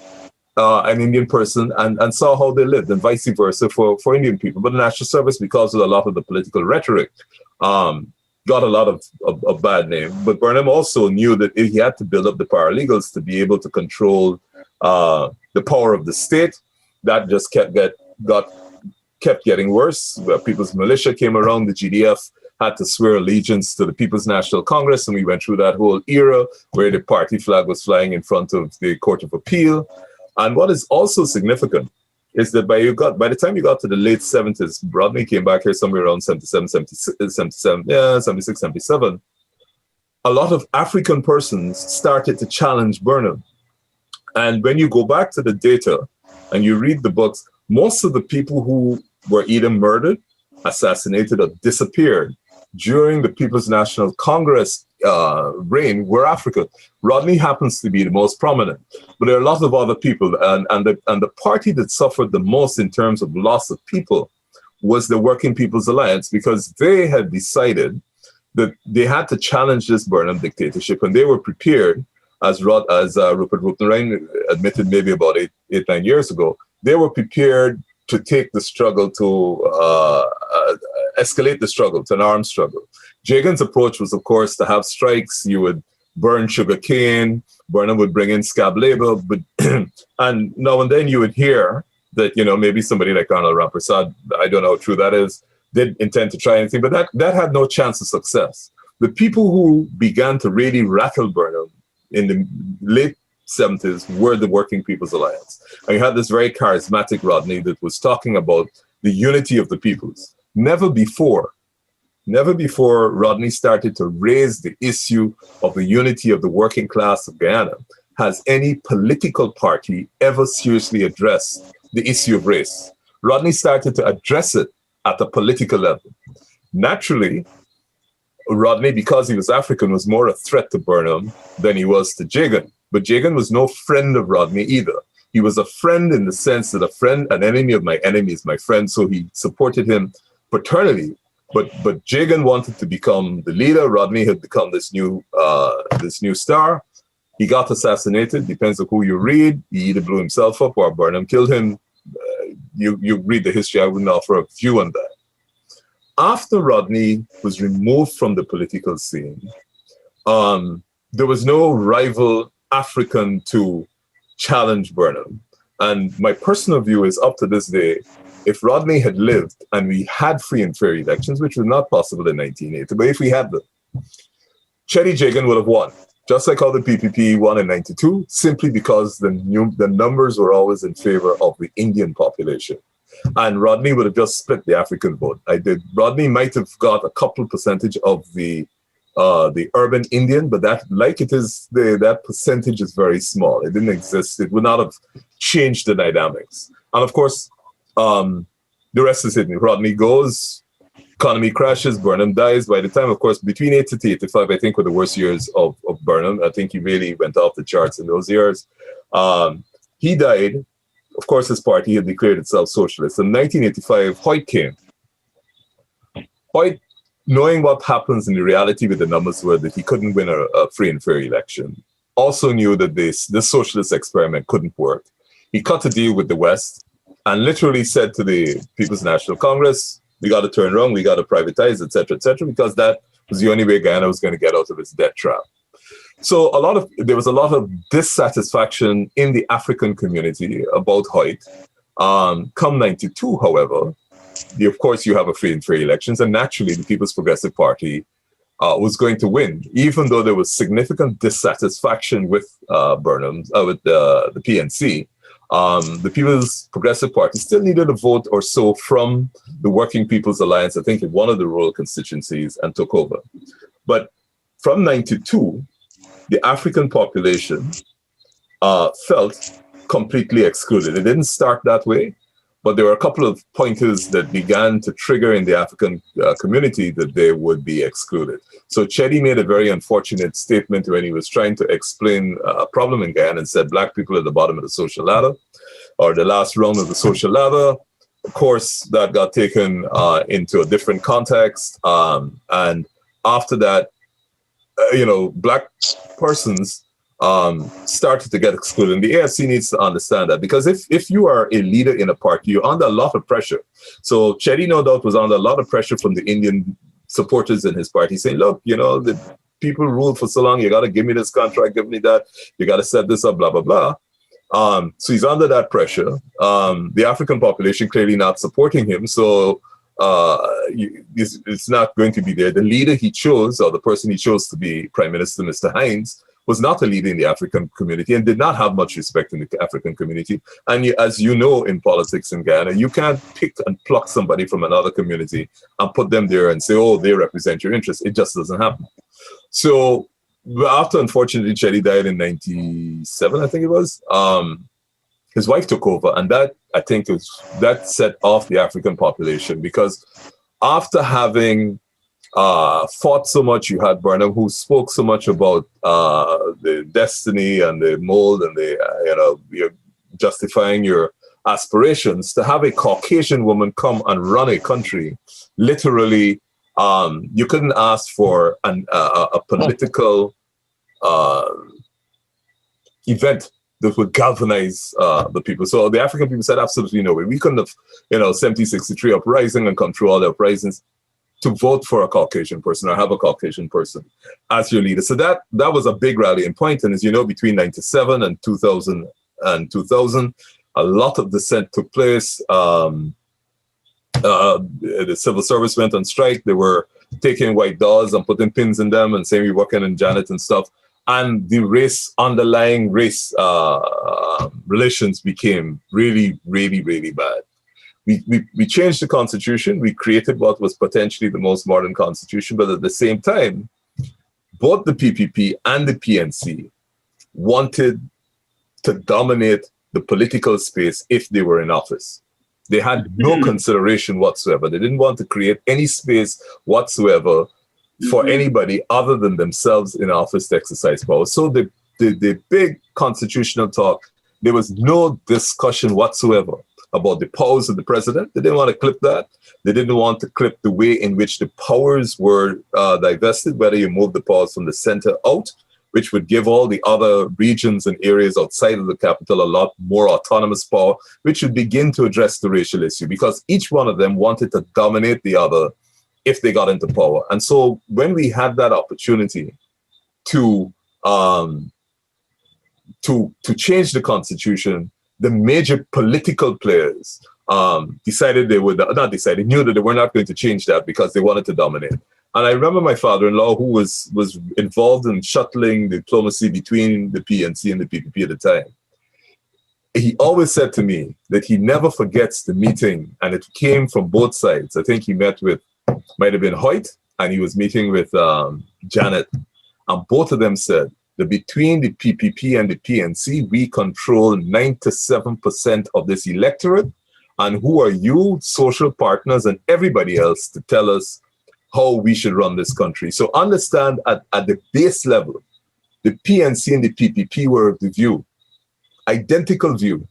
an Indian person and saw how they lived, and vice versa for Indian people. But the National Service, because of a lot of the political rhetoric, got a lot of bad name. But Burnham also knew that he had to build up the paralegals to be able to control the power of the state. That just kept getting worse. People's militia came around, the GDF had to swear allegiance to the People's National Congress, and we went through that whole era where the party flag was flying in front of the Court of Appeal. And what is also significant is that by the time you got to the late 70s, Rodney came back here somewhere around 76, 77. A lot of African persons started to challenge Burnham. And when you go back to the data and you read the books, most of the people who were either murdered, assassinated, or disappeared during the People's National Congress reign were African. Rodney happens to be the most prominent, but there are a lot of other people, and the party that suffered the most in terms of loss of people was the Working People's Alliance, because they had decided that they had to challenge this Burnham dictatorship, and they were prepared, as Rupert Rupnarain admitted maybe about 8-9 years ago, they were prepared to take the struggle to escalate the struggle to an armed struggle. Jagan's approach was, of course, to have strikes. You would burn sugar cane. Burnham would bring in scab labor, but and now and then you would hear that maybe somebody like Arnold Rampersad, I don't know how true that is, did intend to try anything, but that had no chance of success. The people who began to really rattle Burnham in the late 70s were the Working People's Alliance. And you had this very charismatic Rodney that was talking about the unity of the peoples. Never before Rodney started to raise the issue of the unity of the working class of Guyana has any political party ever seriously addressed the issue of race. Rodney started to address it at the political level. Naturally, Rodney, because he was African, was more a threat to Burnham than he was to Jagan. But Jagan was no friend of Rodney either. He was a friend in the sense that an enemy of my enemy is my friend, so he supported him paternally. But Jagan wanted to become the leader. Rodney had become this new star. He got assassinated. Depends on who you read. He either blew himself up or Burnham killed him. You read the history. I wouldn't offer a view on that. After Rodney was removed from the political scene, there was no rival African to challenge Burnham. And my personal view is, up to this day, if Rodney had lived and we had free and fair elections, which was not possible in 1980, but if we had them, Chetty Jagan would have won, just like how the PPP won in 92, simply because the numbers were always in favor of the Indian population. And Rodney would have just split the African vote. Rodney might have got a couple percentage of the urban Indian, but that, like it is, that percentage is very small. It didn't exist. It would not have changed the dynamics. And of course, the rest is hidden. Rodney goes, economy crashes, Burnham dies. By the time, of course, between 80 to 85, I think were the worst years of Burnham. I think he really went off the charts in those years. He died. Of course, his party had declared itself socialist. In 1985, Hoyt came. Hoyt, knowing what happens in the reality with the numbers were that he couldn't win a free and fair election, also knew that this socialist experiment couldn't work. He cut a deal with the West and literally said to the People's National Congress, we got to turn around, we got to privatize, et cetera, because that was the only way Guyana was going to get out of its debt trap. So there was a lot of dissatisfaction in the African community about Hoyt. Come 92, however, of course, you have a free and fair elections, and naturally the People's Progressive Party was going to win, even though there was significant dissatisfaction with Burnham, with the PNC. The People's Progressive Party still needed a vote or so from the Working People's Alliance, I think in one of the rural constituencies, and took over. But from 92, the African population felt completely excluded. It didn't start that way, but there were a couple of pointers that began to trigger in the African community that they would be excluded. So Chetty made a very unfortunate statement when he was trying to explain a problem in Guyana and said Black people at the bottom of the social ladder, or the last rung of the social ladder. Of course, that got taken into a different context. And after that, Black persons started to get excluded. And the AFC needs to understand that, because if you are a leader in a party, you're under a lot of pressure. So Chetty, no doubt, was under a lot of pressure from the Indian supporters in his party saying, look, the people ruled for so long, you got to give me this contract, give me that, you got to set this up, blah, blah, blah. So he's under that pressure. The African population clearly not supporting him. So it's not going to be there. The leader he chose, or the person he chose to be Prime Minister, Mr. Hines, was not a leader in the African community and did not have much respect in the African community. And as you know, in politics in Guyana, you can't pick and pluck somebody from another community and put them there and say, oh, they represent your interests. It just doesn't happen. So after, unfortunately, Chetty died in 97, I think it was, his wife took over. And that, I think, that set off the African population, because after having fought so much, you had Burnham, who spoke so much about the destiny and the mold and you're justifying your aspirations. To have a Caucasian woman come and run a country, literally, you couldn't ask for a political event that would galvanize the people. So the African people said, absolutely no way. We couldn't have, 1763 uprising and come through all the uprisings to vote for a Caucasian person or have a Caucasian person as your leader. So that was a big rallying point. And as you know, between 97 and 2000, a lot of dissent took place. The civil service went on strike. They were taking white dolls and putting pins in them and saying we're working in Janet and stuff. And the underlying race relations became really, really, really bad. We changed the constitution. We created what was potentially the most modern constitution, but at the same time, both the PPP and the PNC wanted to dominate the political space if they were in office. They had no consideration whatsoever. They didn't want to create any space whatsoever for anybody other than themselves in office to exercise power. So the big constitutional talk, there was no discussion whatsoever about the powers of the president. They didn't want to clip that. They didn't want to clip the way in which the powers were divested, whether you move the powers from the center out, which would give all the other regions and areas outside of the capital a lot more autonomous power, which would begin to address the racial issue, because each one of them wanted to dominate the other if they got into power. And so when we had that opportunity to to change the constitution, the major political players decided they would not decided, knew that they were not going to change that because they wanted to dominate. And I remember my father-in-law, who was involved in shuttling diplomacy between the PNC and the PPP at the time. He always said to me that he never forgets the meeting, and it came from both sides. I think he met with, might have been Hoyt, and he was meeting with Janet. And both of them said that between the PPP and the PNC, we control 97% of this electorate. And who are you, social partners, and everybody else to tell us how we should run this country? So understand at the base level, the PNC and the PPP were of the view, identical view,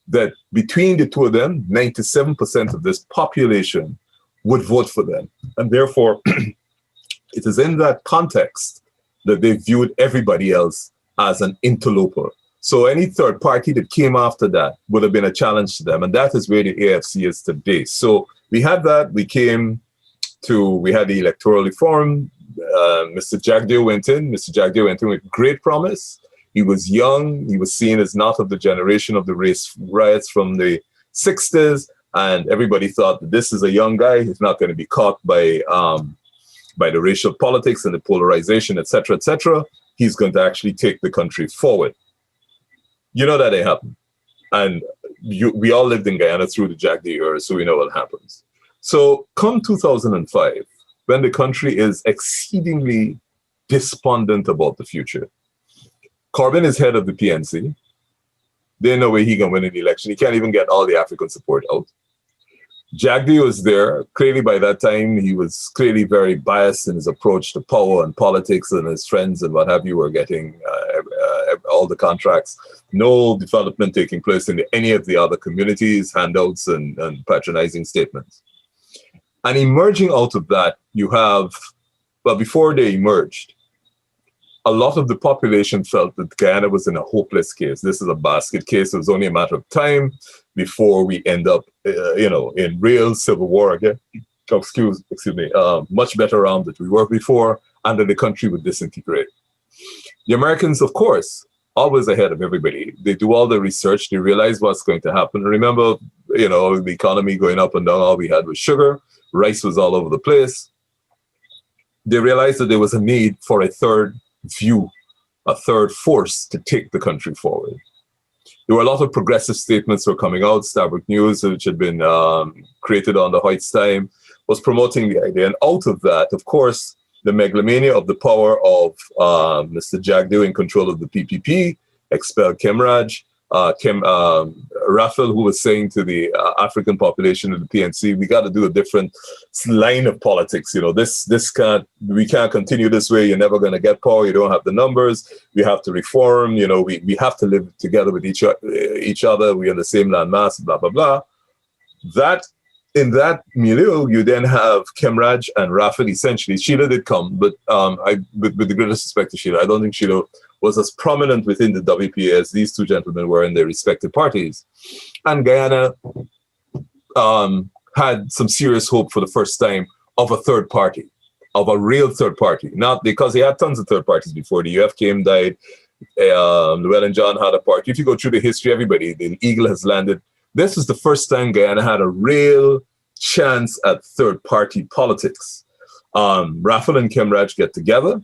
that between the two of them, 97% of this population would vote for them. And therefore, it is in that context that they viewed everybody else as an interloper. So any third party that came after that would have been a challenge to them. And that is where the AFC is today. So we had that. We had the electoral reform. Mr. Jagdeo went in. Mr. Jagdeo went in with great promise. He was young. He was seen as not of the generation of the race riots from the 60s. And everybody thought that this is a young guy. He's not going to be caught by the racial politics and the polarization, et cetera, et cetera. He's going to actually take the country forward. You know that didn't happen. And we all lived in Guyana through the Jagdeo era, so we know what happens. So come 2005, when the country is exceedingly despondent about the future, Corbyn is head of the PNC. There's no way he can win an election. He can't even get all the African support out. Jagdeo is there. Clearly, by that time, he was clearly very biased in his approach to power and politics, and his friends and what have you were getting all the contracts. No development taking place in any of the other communities, handouts and patronizing statements. And emerging out of that, you have, well, before they emerged, a lot of the population felt that Guyana was in a hopeless case. This is a basket case. It was only a matter of time before we end up, in real civil war again. Excuse me, much better armed than we were before, and that the country would disintegrate. The Americans, of course, always ahead of everybody. They do all the research. They realize what's going to happen. Remember, the economy going up and down, all we had was sugar. Rice was all over the place. They realized that there was a need for a third view, a third force to take the country forward. There were a lot of progressive statements were coming out. Starbuck News, which had been created under Hoyt's time, was promoting the idea. And out of that, of course, the megalomania of the power of Mr. Jagdeo in control of the PPP expelled Kemraj. Raphael, who was saying to the African population of the PNC, we got to do a different line of politics. We can't continue this way. You're never going to get power. You don't have the numbers. We have to reform. We have to live together with each other. We're in the same land mass, blah, blah, blah. That, in that milieu, you then have Kemraj and Raphael, essentially. Sheila did come, but with the greatest respect to Sheila, I don't think Sheila was as prominent within the WPA as these two gentlemen were in their respective parties. And Guyana had some serious hope for the first time of a third party, of a real third party. Not because they had tons of third parties before. The UF came, died. Llewellyn John had a party. If you go through the history, everybody, the Eagle has landed. This was the first time Guyana had a real chance at third party politics. Raphael and Kemraj get together.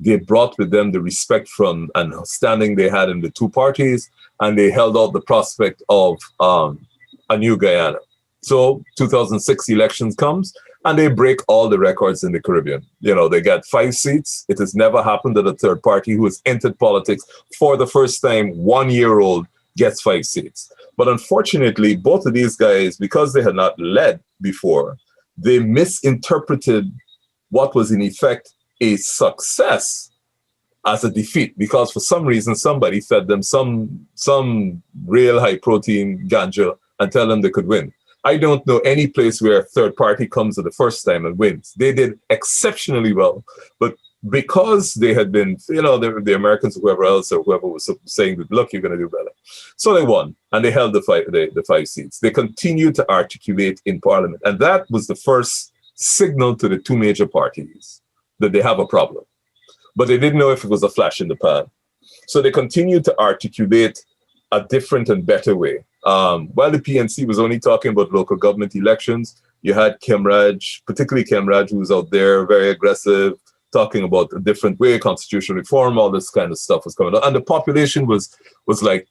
They brought with them the respect from and standing they had in the two parties, and they held out the prospect of a new Guyana. So 2006 elections comes, and they break all the records in the Caribbean. They got 5 seats. It has never happened that a third party who has entered politics for the first time, 1 year old, gets 5 seats. But unfortunately, both of these guys, because they had not led before, they misinterpreted what was in effect a success as a defeat, because for some reason somebody fed them some real high protein ganja and tell them they could win. I don't know any place where a third party comes for the first time and wins. They did exceptionally well, but because they had been, the Americans, whoever else or whoever was saying that, look, you're going to do better. So they won, and they held the 5 seats. They continued to articulate in Parliament, and that was the first signal to the two major parties that they have a problem. but they didn't know if it was a flash in the pan. So they continued to articulate a different and better way. While the PNC was only talking about local government elections, you had Kemraj, particularly Kemraj, who was out there very aggressive, talking about a different way, constitutional reform, all this kind of stuff was coming out. And the population was like,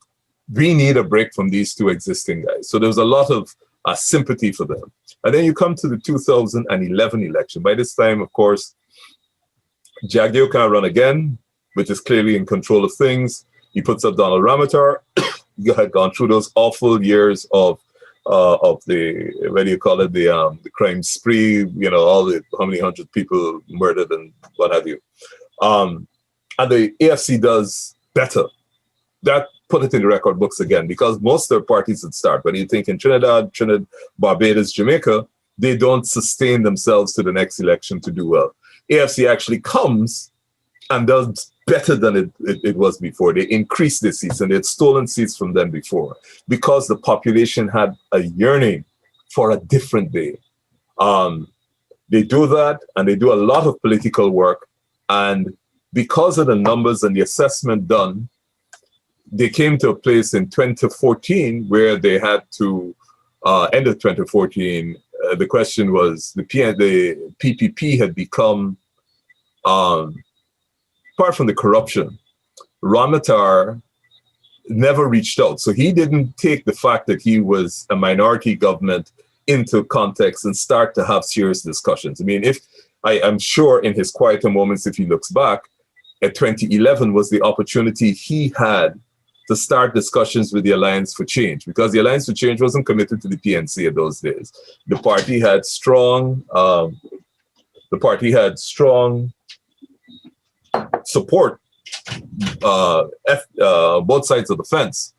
we need a break from these two existing guys. So there was a lot of sympathy for them. And then you come to the 2011 election. By this time, of course, Jagdeo can't run again, which is clearly in control of things. He puts up Donald Ramotar. You had gone through those awful years of the, what do you call it, the crime spree, you know, all the, how many hundred people murdered and what have you. And the AFC does better. That put it in the record books again, because most of their parties that start, when you think in Trinidad, Barbados, Jamaica, they don't sustain themselves to the next election to do well. AFC actually comes and does better than it was before. They increased their seats, and they had stolen seats from them before, because the population had a yearning for a different day. They do that, and they do a lot of political work, and because of the numbers and the assessment done, they came to a place in 2014 where they had to, end of 2014, the question was, the PPP had become, apart from the corruption, Ramotar never reached out. So he didn't take the fact that he was a minority government into context and start to have serious discussions. I mean, I'm sure in his quieter moments, if he looks back, at 2011 was the opportunity he had to start discussions with the Alliance for Change, because the Alliance for Change wasn't committed to the PNC in those days. The party had strong support, both sides of the fence.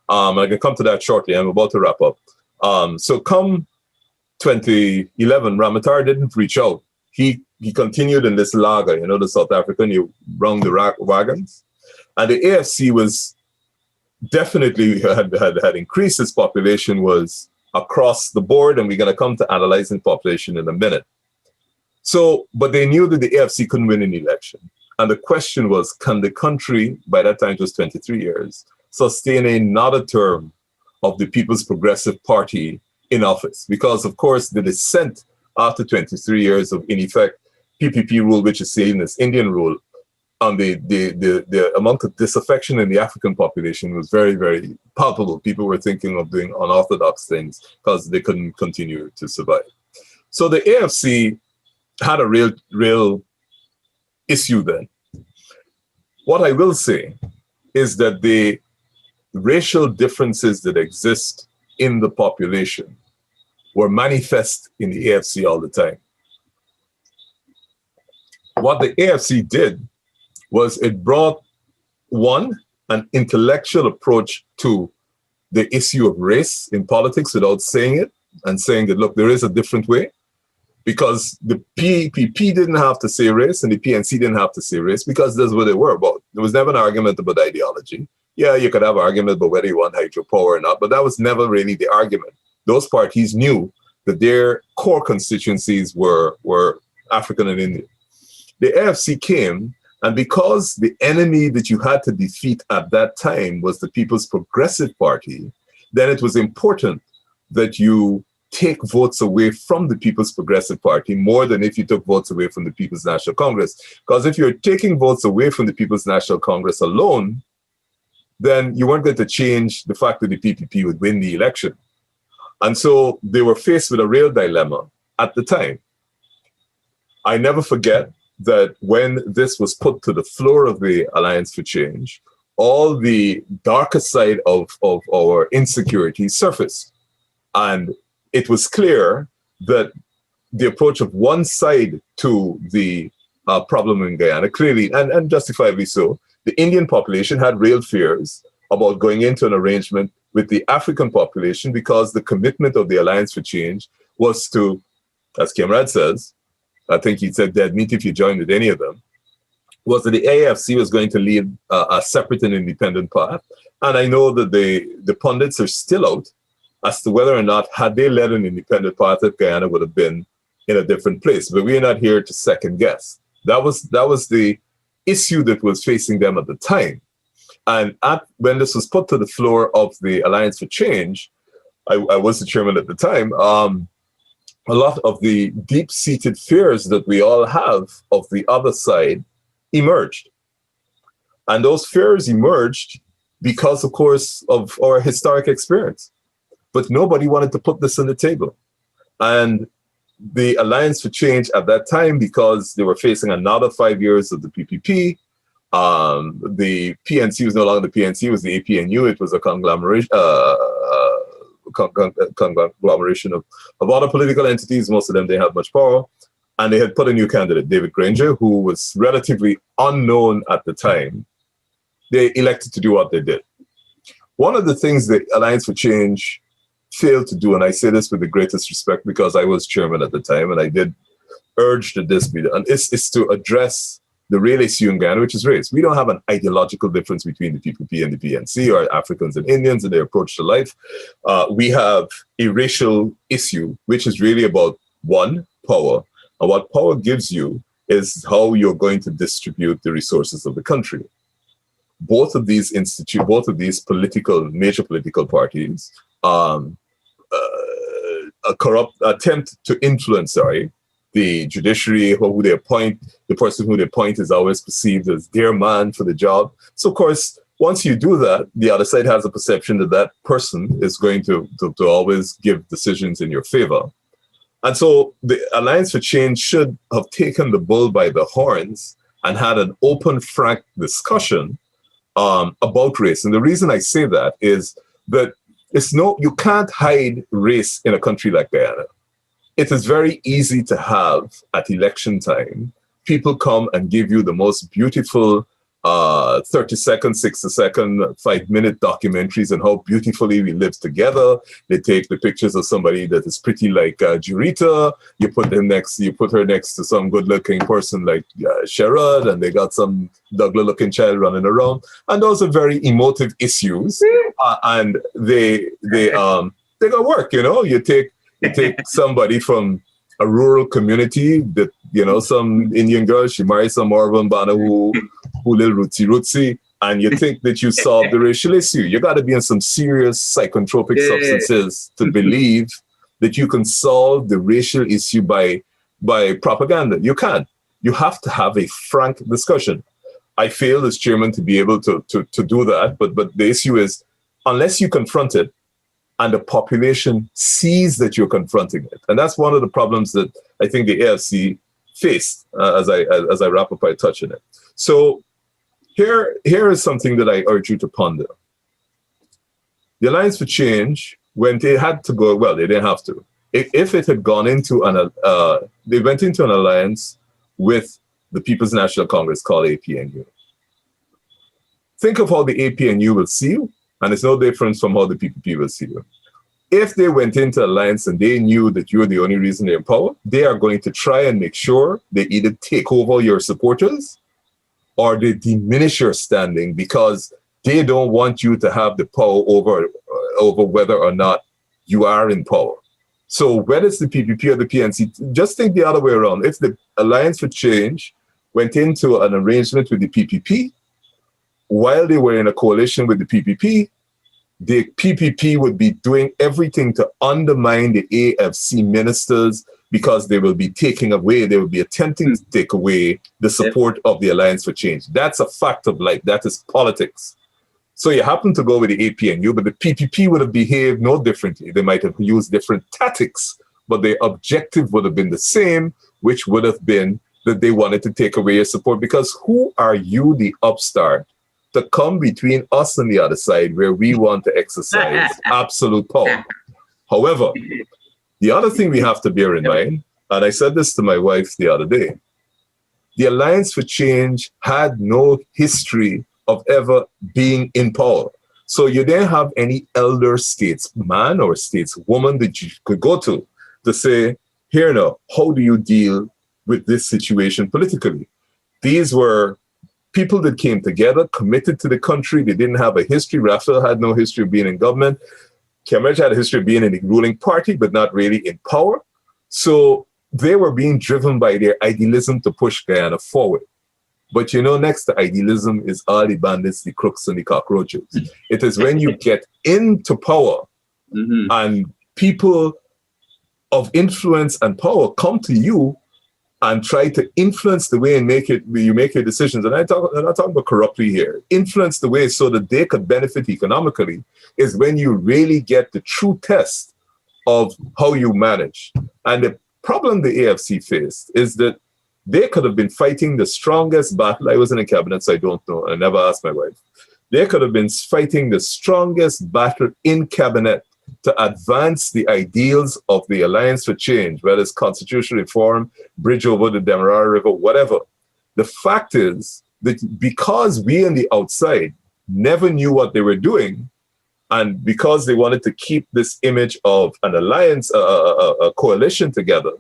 I can come to that shortly. I'm about to wrap up. So come 2011, Ramotar didn't reach out. He continued in this lager, you know, the South African, you rung the wagons. And the AFC was definitely had increased its population, was across the board, and we're going to come to analyzing population in a minute. So, but they knew that the AFC couldn't win an election. And the question was, can the country, by that time it was 23 years, sustain another term of the People's Progressive Party in office? Because, of course, the dissent after 23 years of, in effect, PPP rule, which is seen as Indian rule, on the amount of disaffection in the African population was very, very palpable. People were thinking of doing unorthodox things because they couldn't continue to survive. So the AFC had a real issue then. What I will say is that the racial differences that exist in the population were manifest in the AFC all the time. What the AFC did was it brought, one, an intellectual approach to the issue of race in politics without saying it, and saying that, look, there is a different way. Because the PPP didn't have to say race and the PNC didn't have to say race, because that's what they were about. There was never an argument about ideology. Yeah, you could have an argument about whether you want hydropower or not, but that was never really the argument. Those parties knew that their core constituencies were African and Indian. The AFC came, and because the enemy that you had to defeat at that time was the People's Progressive Party, then it was important that you take votes away from the People's Progressive Party more than if you took votes away from the People's National Congress. Because if you're taking votes away from the People's National Congress alone, then you weren't going to change the fact that the PPP would win the election. And so they were faced with a real dilemma at the time. I never forget that when this was put to the floor of the Alliance for Change, all the darker side of our insecurity surfaced. And it was clear that the approach of one side to the problem in Guyana, clearly, and justifiably so, the Indian population had real fears about going into an arrangement with the African population, because the commitment of the Alliance for Change was to, as Kemraj says, I think he said dead meat if you join with any of them, was that the AFC was going to lead a separate and independent path. And I know that the pundits are still out as to whether or not, had they led an independent path, that Guyana would have been in a different place. But we are not here to second guess. That was the issue that was facing them at the time. And when this was put to the floor of the Alliance for Change, I was the chairman at the time, a lot of the deep-seated fears that we all have of the other side emerged. And those fears emerged because, of course, of our historic experience. But nobody wanted to put this on the table. And the Alliance for Change at that time, because they were facing another 5 years of the PPP, the PNC was no longer the PNC, it was the APNU. It was a conglomeration of other political entities. Most of them didn't have much power. And they had put a new candidate, David Granger, who was relatively unknown at the time. They elected to do what they did. One of the things the Alliance for Change failed to do, and I say this with the greatest respect because I was chairman at the time, and I did urge that this be done, is to address the real issue in Guyana, which is race. We don't have an ideological difference between the PPP and the PNC, or Africans and Indians and their approach to life. We have a racial issue, which is really about, one, power. And what power gives you is how you're going to distribute the resources of the country. Both of these major political parties, attempt to influence, the judiciary, who they appoint. The person who they appoint is always perceived as their man for the job. So, of course, once you do that, the other side has a perception that that person is going to always give decisions in your favor. And so the Alliance for Change should have taken the bull by the horns and had an open, frank discussion about race. And the reason I say that is that you can't hide race in a country like Guyana. It is very easy to have, at election time, people come and give you the most beautiful 30-second, 60-second, 5-minute documentaries on how beautifully we live together. They take the pictures of somebody that is pretty like Jurita. You put her next to some good-looking person like Sherrod, and they got some Douglas-looking child running around. And those are very emotive issues, and they got work. You take somebody from a rural community that, some Indian girl, she marries some Morvan Bana who live rootsy, and you think that you solved the racial issue. You got to be on some serious psychotropic substances to believe that you can solve the racial issue by propaganda. You can't. You have to have a frank discussion. I failed as chairman to be able to do that, but the issue is, unless you confront it, and the population sees that you're confronting it. And that's one of the problems that I think the AFC faced as I wrap up by touching it. So here is something that I urge you to ponder. The Alliance for Change, when they had to go, well, they didn't have to. If it had gone into they went into an alliance with the People's National Congress called APNU. Think of how the APNU will see you, and it's no different from how the PPP will see you. If they went into alliance and they knew that you're the only reason they're in power, they are going to try and make sure they either take over your supporters or they diminish your standing, because they don't want you to have the power over whether or not you are in power. So whether it's the PPP or the PNC, just think the other way around. If the Alliance for Change went into an arrangement with the PPP, while they were in a coalition with the PPP would be doing everything to undermine the AFC ministers, because they will be attempting to take away the support of the Alliance for Change. That's a fact of life. That is politics. So you happen to go with the APNU, but the PPP would have behaved no differently. They might have used different tactics, but their objective would have been the same, which would have been that they wanted to take away your support. Because who are you, the upstart, to come between us and the other side where we want to exercise absolute power? However, the other thing we have to bear in mind, and I said this to my wife the other day, the Alliance for Change had no history of ever being in power. So you didn't have any elder statesman or stateswoman that you could go to say, here now, how do you deal with this situation politically? These were people that came together, committed to the country. They didn't have a history. Raphael had no history of being in government. Cambridge had a history of being in the ruling party, but not really in power. So they were being driven by their idealism to push Guyana forward. But you know, next to idealism is all the bandits, the crooks, and the cockroaches. It is when you get into power and people of influence and power come to you and try to influence the way you make your decisions. And I'm not talking about corruptly here. Influence the way so that they could benefit economically is when you really get the true test of how you manage. And the problem the AFC faced is that they could have been fighting the strongest battle. I was in a cabinet, so I don't know. I never asked my wife. They could have been fighting the strongest battle in cabinet to advance the ideals of the Alliance for Change, whether it's constitutional reform, bridge over the Demerara River, whatever. The fact is that because we on the outside never knew what they were doing, and because they wanted to keep this image of an alliance, a coalition together,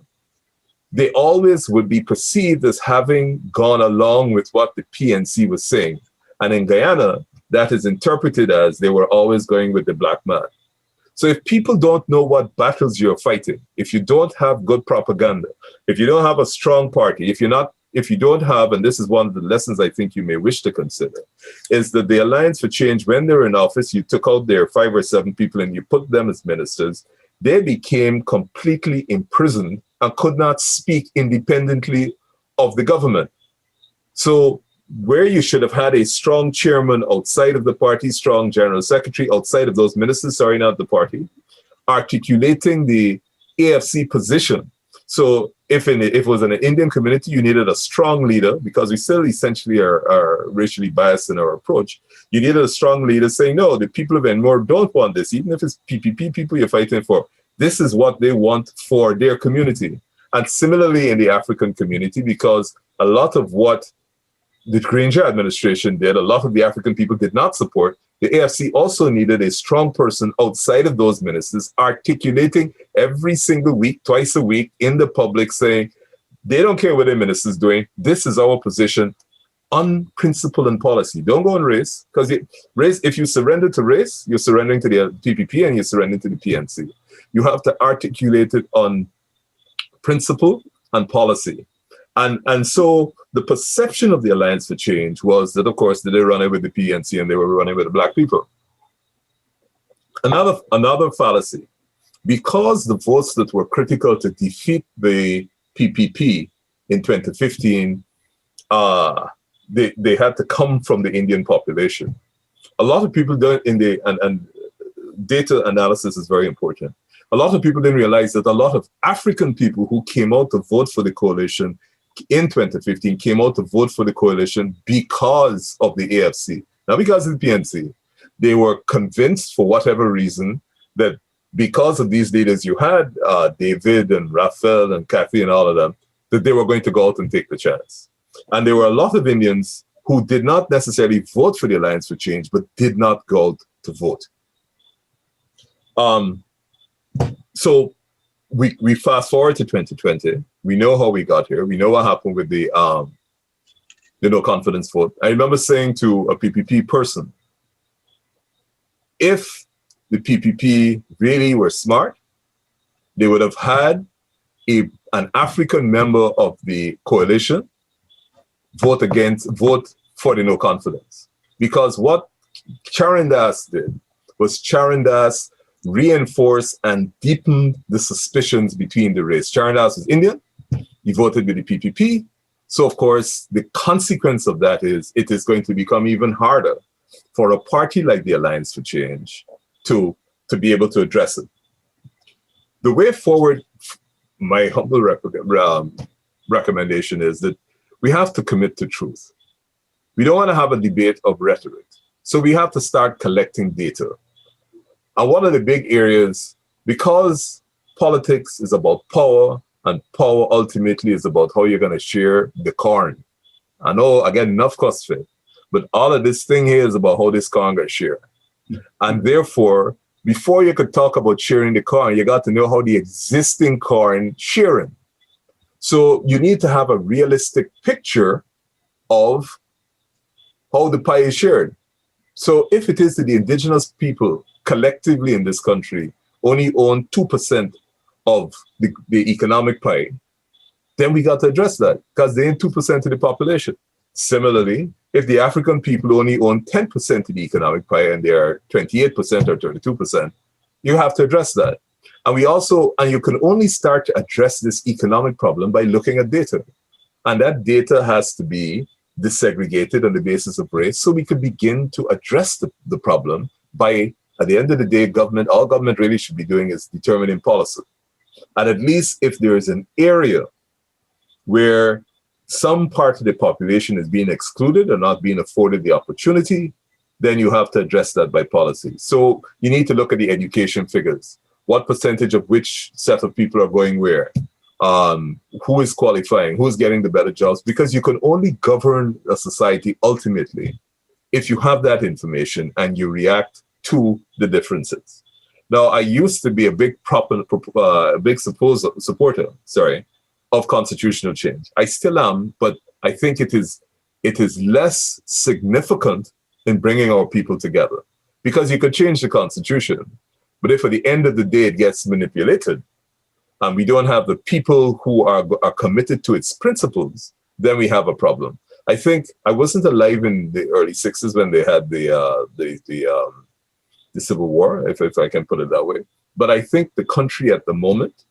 they always would be perceived as having gone along with what the PNC was saying. And in Guyana, that is interpreted as they were always going with the black man. So if people don't know what battles you're fighting, if you don't have good propaganda, if you don't have a strong party, if you don't have, and this is one of the lessons I think you may wish to consider, is that the Alliance for Change, when they were in office, you took out their 5 or 7 people and you put them as ministers. They became completely imprisoned and could not speak independently of the government. So where you should have had a strong chairman outside of the party, strong general secretary outside of those ministers, sorry, not the party, articulating the AFC position. So if it was in an Indian community, you needed a strong leader, because we still essentially are racially biased in our approach. You needed a strong leader saying, no, the people of Enmore don't want this, even if it's PPP people you're fighting for. This is what they want for their community. And similarly in the African community, because a lot of what the Granger administration did, a lot of the African people did not support. The AFC also needed a strong person outside of those ministers articulating every single week, twice a week in the public, saying, they don't care what the minister's doing. This is our position on principle and policy. Don't go on race, because race, if you surrender to race, you're surrendering to the PPP and you're surrendering to the PNC. You have to articulate it on principle and policy. And so the perception of the Alliance for Change was that, of course, they were running with the PNC and they were running with the black people. Another fallacy, because the votes that were critical to defeat the PPP in 2015, they had to come from the Indian population. A lot of people don't, and data analysis is very important. A lot of people didn't realize that a lot of African people who came out to vote for the coalition in 2015 came out to vote for the coalition because of the AFC, not because of the PNC. They were convinced, for whatever reason, that because of these leaders you had, David and Raphael and Kathy and all of them, that they were going to go out and take the chance. And there were a lot of Indians who did not necessarily vote for the Alliance for Change, but did not go out to vote. So we fast forward to 2020. We know how we got here. We know what happened with the no confidence vote. I remember saying to a PPP person, if the PPP really were smart, they would have had an African member of the coalition vote for the no confidence. Because what Charan Das did was Charan Das reinforce and deepen the suspicions between the race. Charan Das was Indian. He voted with the PPP. So, of course, the consequence of that is it is going to become even harder for a party like the Alliance for Change to be able to address it. The way forward, my humble recommendation is that we have to commit to truth. We don't want to have a debate of rhetoric. So we have to start collecting data. And one of the big areas, because politics is about power, and power ultimately is about how you're going to share the corn. I know, again, enough cost fit, but all of this thing here is about how this corn gets shared. And therefore, before you could talk about sharing the corn, you got to know how the existing corn sharing. So you need to have a realistic picture of how the pie is shared. So if it is that the indigenous people collectively in this country only own 2% of the economic pie, then we got to address that, because they ain't 2% of the population. Similarly, if the African people only own 10% of the economic pie and they are 28% or 32%, you have to address that. And you can only start to address this economic problem by looking at data. And that data has to be desegregated on the basis of race so we can begin to address the problem by, at the end of the day, all government really should be doing is determining policy. And at least if there is an area where some part of the population is being excluded or not being afforded the opportunity, then you have to address that by policy. So you need to look at the education figures. What percentage of which set of people are going where? Who is qualifying? Who's getting the better jobs? Because you can only govern a society ultimately if you have that information and you react to the differences. Now, I used to be a big supporter of constitutional change. I still am, but I think it is less significant in bringing our people together, because you could change the constitution, but if at the end of the day it gets manipulated and we don't have the people who are committed to its principles, then we have a problem. I think I wasn't alive in the early 60s when they had the Civil War, if I can put it that way. But I think the country at the moment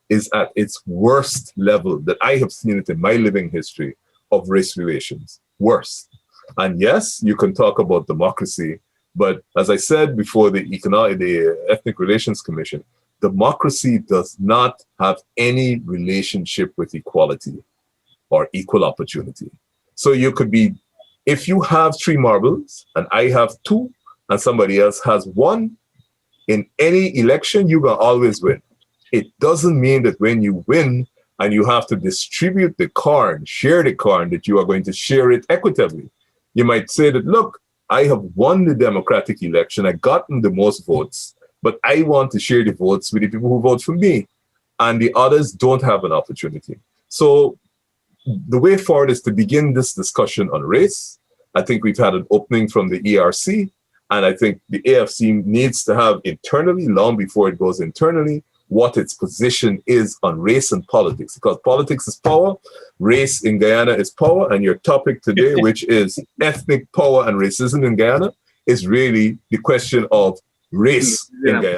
is at its worst level that I have seen it in my living history of race relations. Worst. And yes, you can talk about democracy, but as I said before, the Ethnic Relations Commission, democracy does not have any relationship with equality or equal opportunity. So you could be, if you have 3 marbles and I have 2 and somebody else has 1, in any election, you can always win. It doesn't mean that when you win and you have to distribute the corn, share the corn, that you are going to share it equitably. You might say that, look, I have won the democratic election, I've gotten the most votes, but I want to share the votes with the people who vote for me, and the others don't have an opportunity. So the way forward is to begin this discussion on race. I think we've had an opening from the ERC, and I think the AFC needs to have internally, long before it goes internally, what its position is on race and politics, because politics is power, race in Guyana is power, and your topic today, which is ethnic power and racism in Guyana, is really the question of race in Guyana.